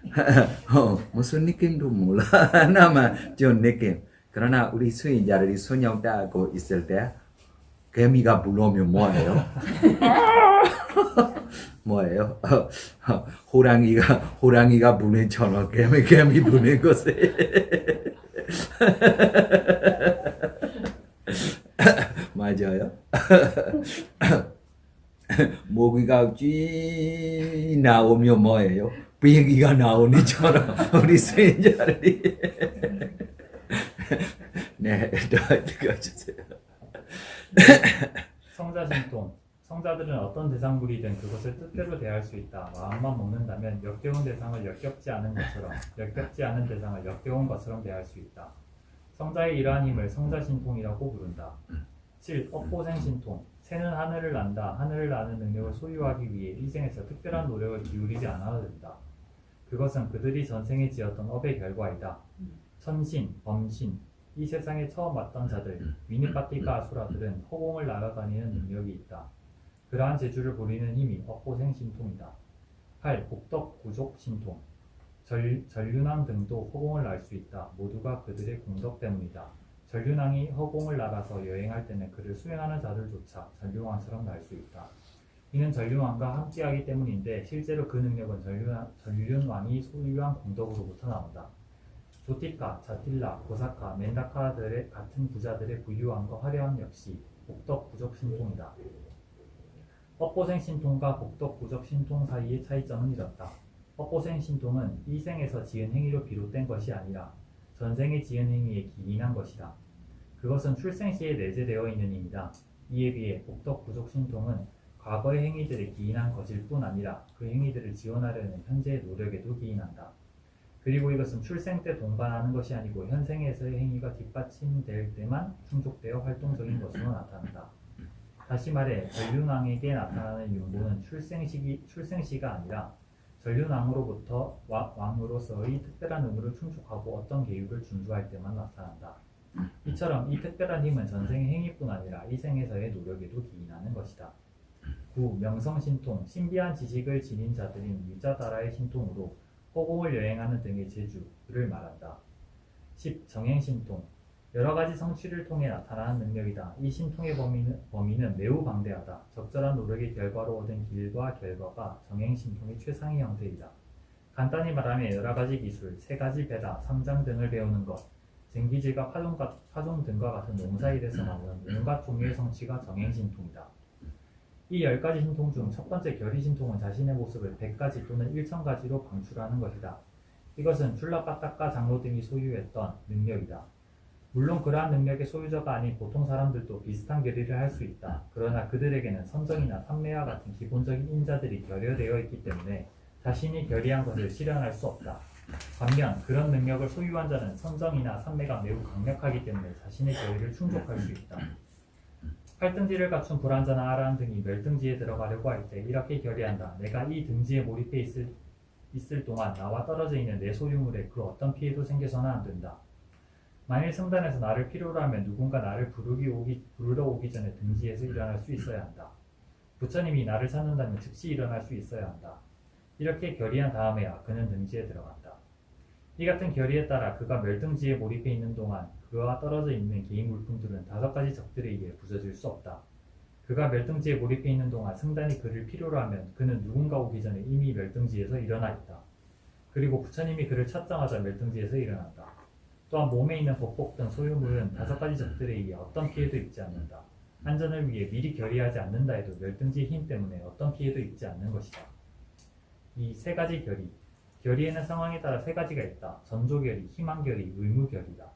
무슨 느낌도 몰라. 하나만 좀 느낌. 그러나 우리 수인자들이 수녀 따고 있을 때 개미가 불러오면 뭐예요? 뭐예요? 호랑이가 부는 천원, 개미 부는 것에. 맞아요? 모기가 쥐 나오면 뭐예요? 비행기가 나오는 처럼 우리 수행자들이. 네, 더 읽어주세요. 성자신통. 성자들은 어떤 대상물이든 그것을 뜻대로 대할 수 있다. 마음만 먹는다면 역겨운 대상을 역겹지 않은 것처럼, 역겹지 않은 대상을 역겨운 것처럼 대할 수 있다. 성자의 이러한 힘을 성자신통이라고 부른다. 7. 업보생신통. 새는 하늘을 난다. 하늘을 나는 능력을 소유하기 위해 이 생에서 특별한 노력을 기울이지 않아도 된다. 그것은 그들이 전생에 지었던 업의 결과이다. 천신, 범신, 이 세상에 처음 왔던 자들, 미니파티카 아수라들은 허공을 날아다니는 능력이 있다. 그러한 재주를 부리는 힘이 업보생신통이다. 8. 복덕구족신통. 전륜왕 등도 허공을 날 수 있다. 모두가 그들의 공덕 때문이다. 전륜왕이 허공을 날아서 여행할 때는 그를 수행하는 자들조차 전륜왕처럼 날 수 있다. 이는 전륜왕과 함께하기 때문인데 실제로 그 능력은 전륜왕이 소유한 공덕으로부터 나온다. 조티카, 자틸라, 고사카, 멘다카들의 같은 부자들의 부유함과 화려함 역시 복덕부족신통이다. 업보생신통과 복덕부족신통 사이의 차이점은 이렇다. 업보생신통은 이 생에서 지은 행위로 비롯된 것이 아니라 전생에 지은 행위에 기인한 것이다. 그것은 출생시에 내재되어 있는 힘이다. 이에 비해 복덕부족신통은 과거의 행위들에 기인한 것일 뿐 아니라 그 행위들을 지원하려는 현재의 노력에도 기인한다. 그리고 이것은 출생 때 동반하는 것이 아니고 현생에서의 행위가 뒷받침될 때만 충족되어 활동적인 것으로 나타난다. 다시 말해 전륜왕에게 나타나는 윤보는 출생시가 아니라 전륜왕으로부터 왕으로서의 특별한 의무를 충족하고 어떤 계율을 준수할 때만 나타난다. 이처럼 이 특별한 힘은 전생의 행위뿐 아니라 이 생에서의 노력에도 기인하는 것이다. 9. 명성신통. 신비한 지식을 지닌 자들인 위자다라의 신통으로 허공을 여행하는 등의 재주를 말한다. 10. 정행신통. 여러가지 성취를 통해 나타나는 능력이다. 이 신통의 범위는 매우 방대하다. 적절한 노력의 결과로 얻은 길과 결과가 정행신통의 최상의 형태이다. 간단히 말하면 여러가지 기술, 3가지 배다, 3장 등을 배우는 것, 쟁기질과 파종 등과 같은 농사일에서 나오는 온갖 종류의 성취가 정행신통이다. 이 10가지 신통 중 첫 번째 결의신통은 자신의 모습을 100가지 또는 1000가지로 방출하는 것이다. 이것은 줄라빠따까 장로 등이 소유했던 능력이다. 물론 그러한 능력의 소유자가 아닌 보통 사람들도 비슷한 결의를 할 수 있다. 그러나 그들에게는 선정이나 삼매와 같은 기본적인 인자들이 결여되어 있기 때문에 자신이 결의한 것을 실현할 수 없다. 반면 그런 능력을 소유한 자는 선정이나 삼매가 매우 강력하기 때문에 자신의 결의를 충족할 수 있다. 8등지를 갖춘 불안자나 아라한 등이 멸등지에 들어가려고 할 때 이렇게 결의한다. 내가 이 등지에 몰입해 있을 동안 나와 떨어져 있는 내 소유물에 그 어떤 피해도 생겨서는 안 된다. 만일 승단에서 나를 필요로 하면 누군가 나를 부르러 오기 전에 등지에서 일어날 수 있어야 한다. 부처님이 나를 찾는다면 즉시 일어날 수 있어야 한다. 이렇게 결의한 다음에야 그는 등지에 들어간다. 이 같은 결의에 따라 그가 멸등지에 몰입해 있는 동안 그와 떨어져 있는 개인 물품들은 5가지 적들에 의해 부서질 수 없다. 그가 멸등지에 몰입해 있는 동안 승단이 그를 필요로 하면 그는 누군가 오기 전에 이미 멸등지에서 일어나 있다. 그리고 부처님이 그를 찾자마자 멸등지에서 일어난다. 또한 몸에 있는 법복 등 소유물은 5가지 적들에 의해 어떤 피해도 입지 않는다. 안전을 위해 미리 결의하지 않는다 해도 멸등지의 힘 때문에 어떤 피해도 입지 않는 것이다. 이 3가지 결의. 결의에는 상황에 따라 3가지가 있다. 전조결의, 희망결의, 의무결의다.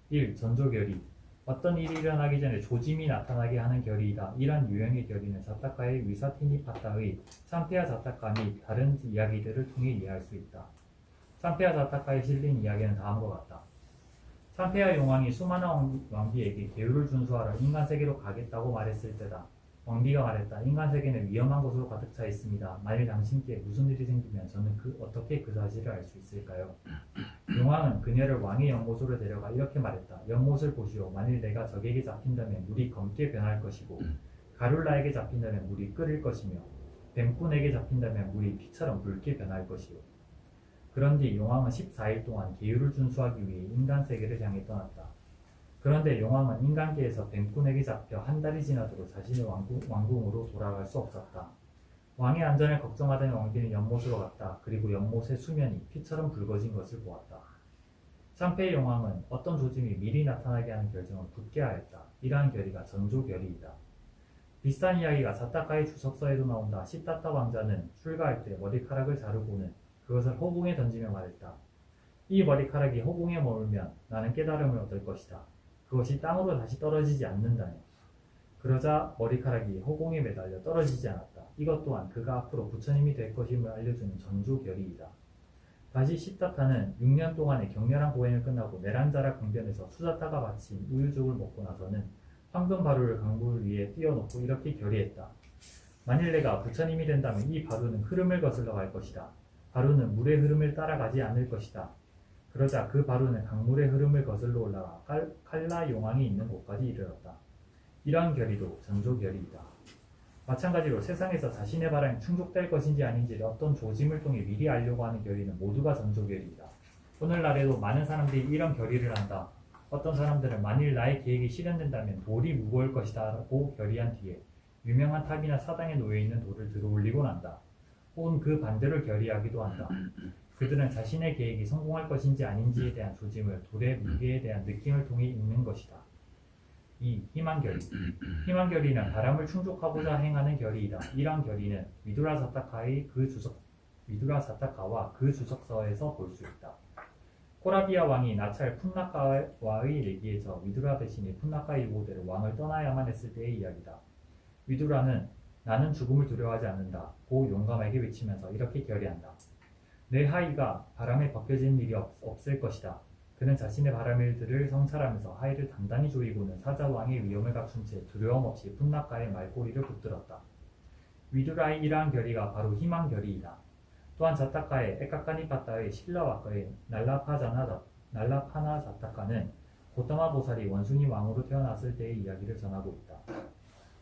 1. 전조결의. 어떤 일이 일어나기 전에 조짐이 나타나게 하는 결의이다. 이러한 유형의 결의는 자타카의 위사티니파타의 참페아 자타카 및 다른 이야기들을 통해 이해할 수 있다. 참페아 자타카에 실린 이야기는 다음과 같다. 참페아 용왕이 수많은 왕비에게 계율을 준수하러 인간세계로 가겠다고 말했을 때다. 왕비가 말했다. 인간세계는 위험한 곳으로 가득 차 있습니다. 만일 당신께 무슨 일이 생기면 저는 어떻게 그 사실을 알 수 있을까요? 용왕은 그녀를 왕의 연못으로 데려가 이렇게 말했다. 연못을 보시오. 만일 내가 적에게 잡힌다면 물이 검게 변할 것이고 가룰라에게 잡힌다면 물이 끓을 것이며 뱀꾼에게 잡힌다면 물이 피처럼 붉게 변할 것이오. 그런 뒤 용왕은 14일 동안 계율을 준수하기 위해 인간세계를 향해 떠났다. 그런데 용왕은 인간계에서 뱀꾼에게 잡혀 한 달이 지나도록 자신의 왕궁으로 돌아갈 수 없었다. 왕의 안전을 걱정하던 왕비는 연못으로 갔다. 그리고 연못의 수면이 피처럼 붉어진 것을 보았다. 참페의 용왕은 어떤 조짐이 미리 나타나게 하는 결정을 굳게 하였다. 이러한 결의가 전조결의이다. 비슷한 이야기가 자타카의 주석서에도 나온다. 시타타 왕자는 출가할 때 머리카락을 자르고는 그것을 허공에 던지며 말했다. 이 머리카락이 허공에 머물면 나는 깨달음을 얻을 것이다. 그것이 땅으로 다시 떨어지지 않는다면 그러자 머리카락이 허공에 매달려 떨어지지 않았다. 이것 또한 그가 앞으로 부처님이 될 것임을 알려주는 전조결의이다. 다시 시타타는 6년 동안의 격렬한 고행을 끝나고 네란자라 강변에서 수자타가 바친 우유죽을 먹고 나서는 황금 바루를 강물 위에 띄워놓고 이렇게 결의했다. 만일 내가 부처님이 된다면 이 바루는 흐름을 거슬러 갈 것이다. 바루는 물의 흐름을 따라가지 않을 것이다. 그러자 그 바루는 강물의 흐름을 거슬러 올라가 칼라 용왕이 있는 곳까지 이르렀다. 이러한 결의도 전조결의이다. 마찬가지로 세상에서 자신의 바람이 충족될 것인지 아닌지를 어떤 조짐을 통해 미리 알려고 하는 결의는 모두가 전조결의이다. 오늘날에도 많은 사람들이 이런 결의를 한다. 어떤 사람들은 만일 나의 계획이 실현된다면 돌이 무거울 것이다 라고 결의한 뒤에 유명한 탑이나 사당에 놓여있는 돌을 들어올리곤 한다. 혹은 그 반대로 결의하기도 한다. 그들은 자신의 계획이 성공할 것인지 아닌지에 대한 조짐을 돌의 무게에 대한 느낌을 통해 읽는 것이다. 2. 희망결의. 희망결의는 바람을 충족하고자 행하는 결의이다. 이러한 결의는 위두라 사타카와 그 주석서에서 볼 수 있다. 코라비아 왕이 나찰 푼나카와의 내기에서 위두라 대신에 푼나카의 보대로 왕을 떠나야만 했을 때의 이야기다. 위두라는 나는 죽음을 두려워하지 않는다 고 용감하게 외치면서 이렇게 결의한다. 내 하이가 바람에 벗겨지는 일이 없을 것이다. 그는 자신의 바람일들을 성찰하면서 하이를 단단히 조이고는 사자왕의 위험을 갖춘 채 두려움 없이 푼나카의 말꼬리를 붙들었다. 위두라의 이러한 결의가 바로 희망결의이다. 또한 자타카의 에카카니파타의 신라와과의 날라파나 자타카는 고타마 보살이 원숭이 왕으로 태어났을 때의 이야기를 전하고 있다.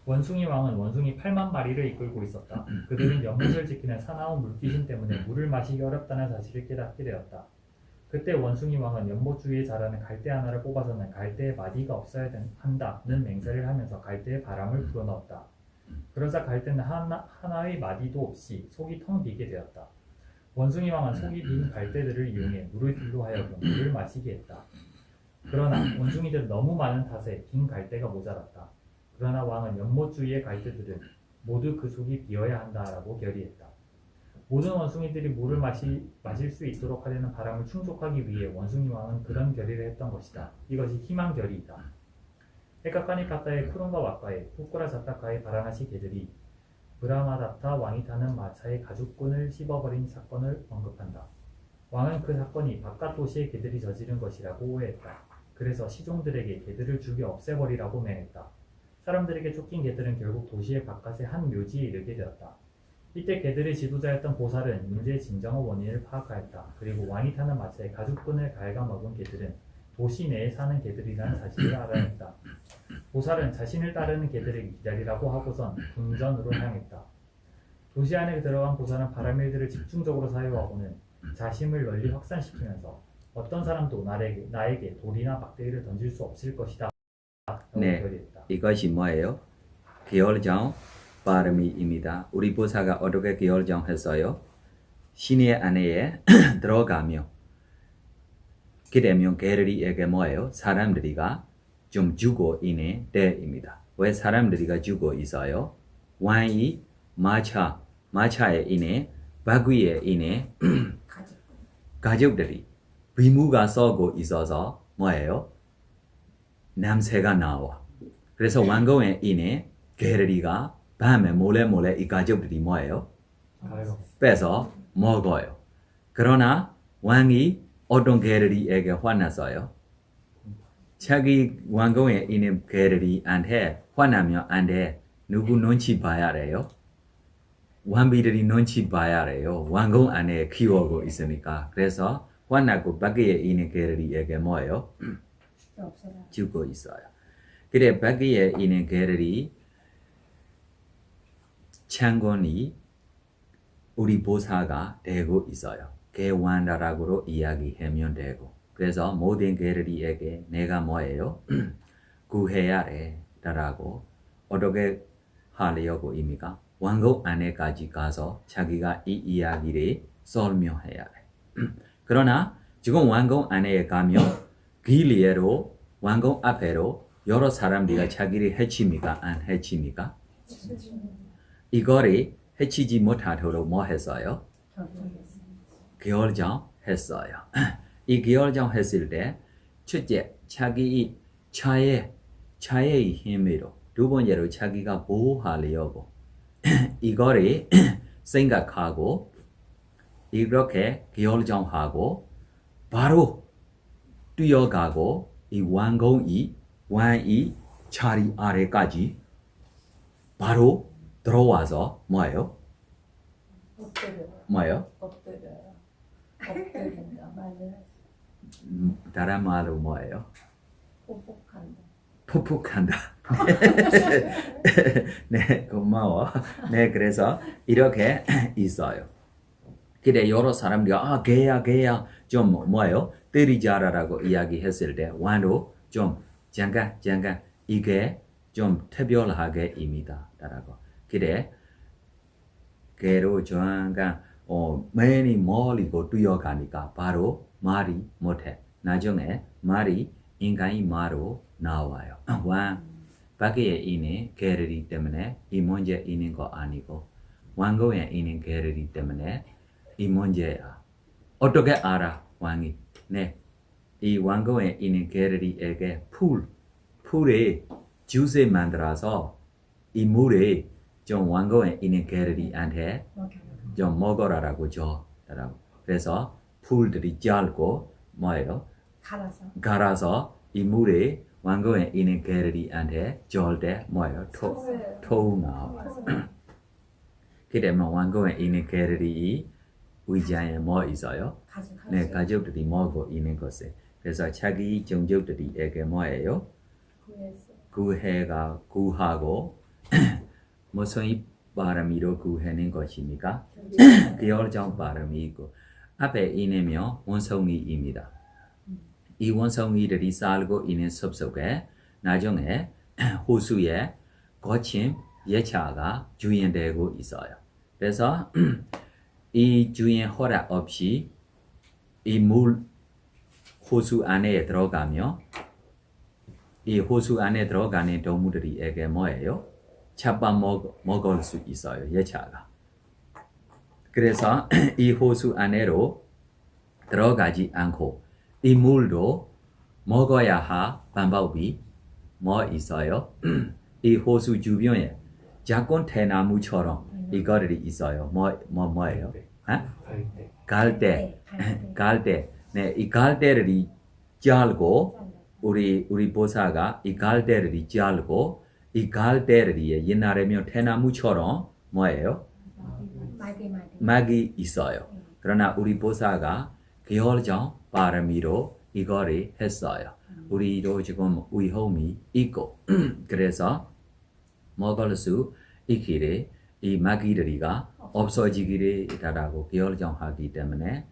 원숭이 왕은 원숭이 8만 마리를 이끌고 있었다. 그들은 연못을 지키는 사나운 물귀신 때문에 물을 마시기 어렵다는 사실을 깨닫게 되었다. 그때 원숭이 왕은 연못 주위에 자라는 갈대 하나를 뽑아서는 갈대에 마디가 없어야 한다는 맹세를 하면서 갈대에 바람을 불어넣었다. 그러자 갈대는 하나의 마디도 없이 속이 텅 비게 되었다. 원숭이 왕은 속이 빈 갈대들을 이용해 물을 길로 하여금 물을 마시게 했다. 그러나 원숭이들은 너무 많은 탓에 빈 갈대가 모자랐다. 그러나 왕은 연못 주위의 갈대들은 모두 그 속이 비어야 한다라고 결의했다. 모든 원숭이들이 물을 마실 수 있도록 하려는 바람을 충족하기 위해 원숭이 왕은 그런 결의를 했던 것이다. 이것이 희망 결의이다. 에카카니파타의 푸른과 와카의 푸꾸라 자타카의 바라나시 개들이 브라마다타 왕이 타는 마차의 가죽끈을 씹어버린 사건을 언급한다. 왕은 그 사건이 바깥 도시의 개들이 저지른 것이라고 오해했다. 그래서 시종들에게 개들을 죽여 없애버리라고 명했다. 사람들에게 쫓긴 개들은 결국 도시의 바깥의 한 묘지에 이르게 되었다. 이때 개들의 지도자였던 보살은 문제의 진정한 원인을 파악하였다. 그리고 왕이 타는 마차에 가죽끈을 갉아먹은 개들은 도시 내에 사는 개들이라는 사실을 알아냈다. 보살은 자신을 따르는 개들에게 기다리라고 하고선 궁전으로 향했다. 도시 안에 들어간 보살은 바람일들을 집중적으로 사유하고는 자심을 널리 확산시키면서 어떤 사람도 나에게 돌이나 막대기를 던질 수 없을 것이다 라고 네. 결의했다. 이것이 뭐예요? 기월정 바람입니다. 우리 보사가 어떻게 기월정 했어요? 신의 안에 들어가며 그러면 게르리에게 뭐예요? 사람들이가 좀 죽어 있는 때입니다. 왜 사람들이가 죽어 있어요? 왕이 마차에 있는 바퀴에 있는 가족들이 비무가 썩고 있어서 뭐예요? 냄새가 나와. 그래서 왕궁에 있는 게르리가 밤에 몰래 이 가족들이 뭐예요? 빼서 먹어요. 그러나 왕이 어떤 게르리에게 화났어요? 자기 왕궁에 있는 게르리한테 화나면 안 돼. 누구 눈치 봐야 돼요? 왕비들이 눈치 봐야 돼요. 왕궁 안에 키우고 있으니까. 그래서 화나고 밖에 있는 게르리에게 뭐예요? 죽고 있어요. 그래 밖에 있는 게르리 창건이 우리 보사가 되고 있어요. 개완다라고 이야기하면 되고. 그래서 모든 게르리에게 내가 뭐예요? 구해야 돼 라고 어떻게 하려고 입니까? 왕궁 안에까지 가서 자기가 이 이야기를 설명해야 돼. 그러나 지금 왕궁 안에 가면 길리에로 왕궁 앞에로 여러 사람들이 자기를 해칩니까? 안 해칩니까? 이거를 해치지 못하도록 뭐 했어요? 결정 했어요. 이 결정 했을 때 첫째 자기 차의 힘으로 두 번째로 자기가 보호하려고 이거를 생각하고 이렇게 결정하고 바로 뛰어가고 이 왕이 자리 아래까지 바로 들어와서 뭐예요? 엎드려요. 뭐예요? 엎드려요. 엎드린다. 맞아요. 다른 말로 뭐예요? 보복한다. 푹푹한다. 네, 고마워. 네, 그래서 이렇게 있어요. 근데 여러 사람들이 걔야 좀 뭐예요? 때리자라고 이야기했을 때 왕도 좀 잠깐 이게 좀 특별하게입니다. 라고. 그래 걔로 잠깐 많이 멀리고 뛰어가니까 바로 말이 못해. 나중에 말이 인간이 말로 나와요. 왕 밖에 있는 개들이 때문에 이 문제 있는 거 아니고 왕궁에 있는 개들이 때문에 이 문제야. 어떻게 알아 왕이? 네, 이 왕궁에 있는 개들이에게 풀에 주스 만들어서 이 물에 좀 왕궁에 있는 개들이한테 좀 먹어라라고 줘. 그래서 풀들이 짧고 뭐예요? 갈아서 이 물에 왕궁에 있는 개들이한테 줄 때 뭐예요? 토 나와요. 그러면 왕궁에 있는 개들이 의자에 뭐 있어요? 네, 가족들이 먹고 있는 것에. 그래서 자기 종족들이에게 뭐예요? 구하고 무슨 바람이로 구하는 것입니까? 결정 바람이고 앞에 있으면 원숭이입니다. 이 원숭이들이 살고 있는 숲 속에 나중에 호수에 거친 예차가 주인되고 있어요. 그래서 이 주인 허락 없이 이 물 호수 안에 들어가며 이 호수 안에 들어가는 동물들에게 뭐예요? 잡아 먹을 수 있어요. 예차가. 그래서 이 호수 안으로 들어가지 않고 이 물도 먹어야 할 방법이 뭐 있어요? 이 호수 주변에 작은 대나무처럼 이거들이 있어요. 뭐예요? 갈대. 네, 이 갈대를 잘고 우리 보사가 이 갈대를 잘고 이 갈대를 옛날에면 대나무처럼 뭐예요? 막이 있어요. 그러나 우리 보사가 결정 바람이로 이거를 했어요. 우리도 지금 위험이 있고 그래서 먹을 수 있기를 이 마귀들이가 없어지기를 결정하기 때문에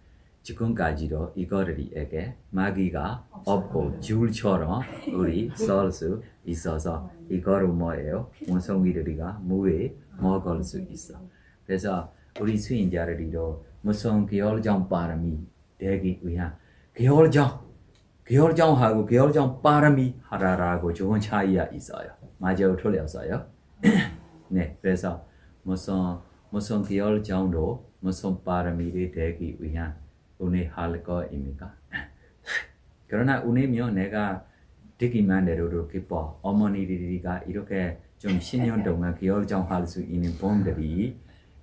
지금까지도 이거들에게 마귀가 없고 줄처럼 우리 설 수 있어서 이거를 뭐예요? 원숭이들이가 물에 먹을 수 있어. 그래서 우리 수인자들이도 무슨 결정 바람이 되기 위한 결정하고 결정 바람이 하라라고 좋은 차이가 있어요. 맞아요? 틀렸어요? 네, 그래서 무슨 결정도 무슨 바람이 되기 위한 운행할 거입니까? 그러나 운행이면 내가 듣기만 해도 기뻐. 어머니들이가 이렇게 좀 10년 동안 결정할 수 있는 분들이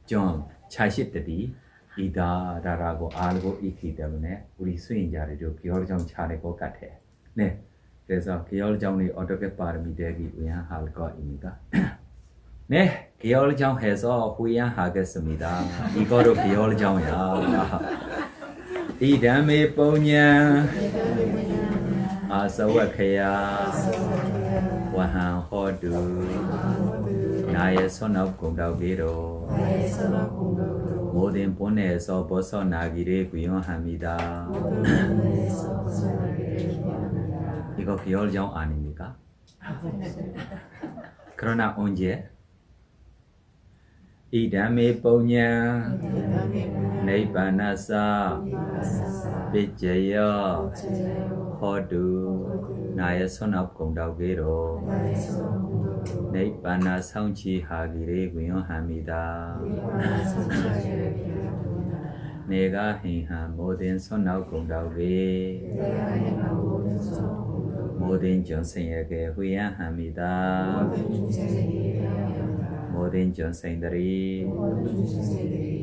좀 자식들이 이다라고 알고 있기 때문에 우리 수인자들도 결정 잘할 것 같아. 네, 그래서 결정이 어떻게 발음이 되기 위한 할 거입니까? 네, 결정해서 후회하겠습니다. 이거로 결정이야. 이 다음에 뭐냐? 아사와케야 와한호두 나의 손업 공덕기로 모든 본에서 벗어나기를 구현합니다. 이거 결정 아닙니까? 그러나 언제? 이 다음에 뭐냐? 네이바나사 비제여 호두 나의 손업 공덕기로 네이바나 성취하기를 구현합니다. 내가 행한 모든 손업 공덕이 모든 전생에게 후회합니다. 모든 전생들이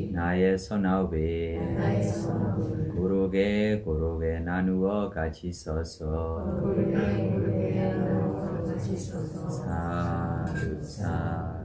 나의 손아홉에 고르게 나누어 같이 서서 사두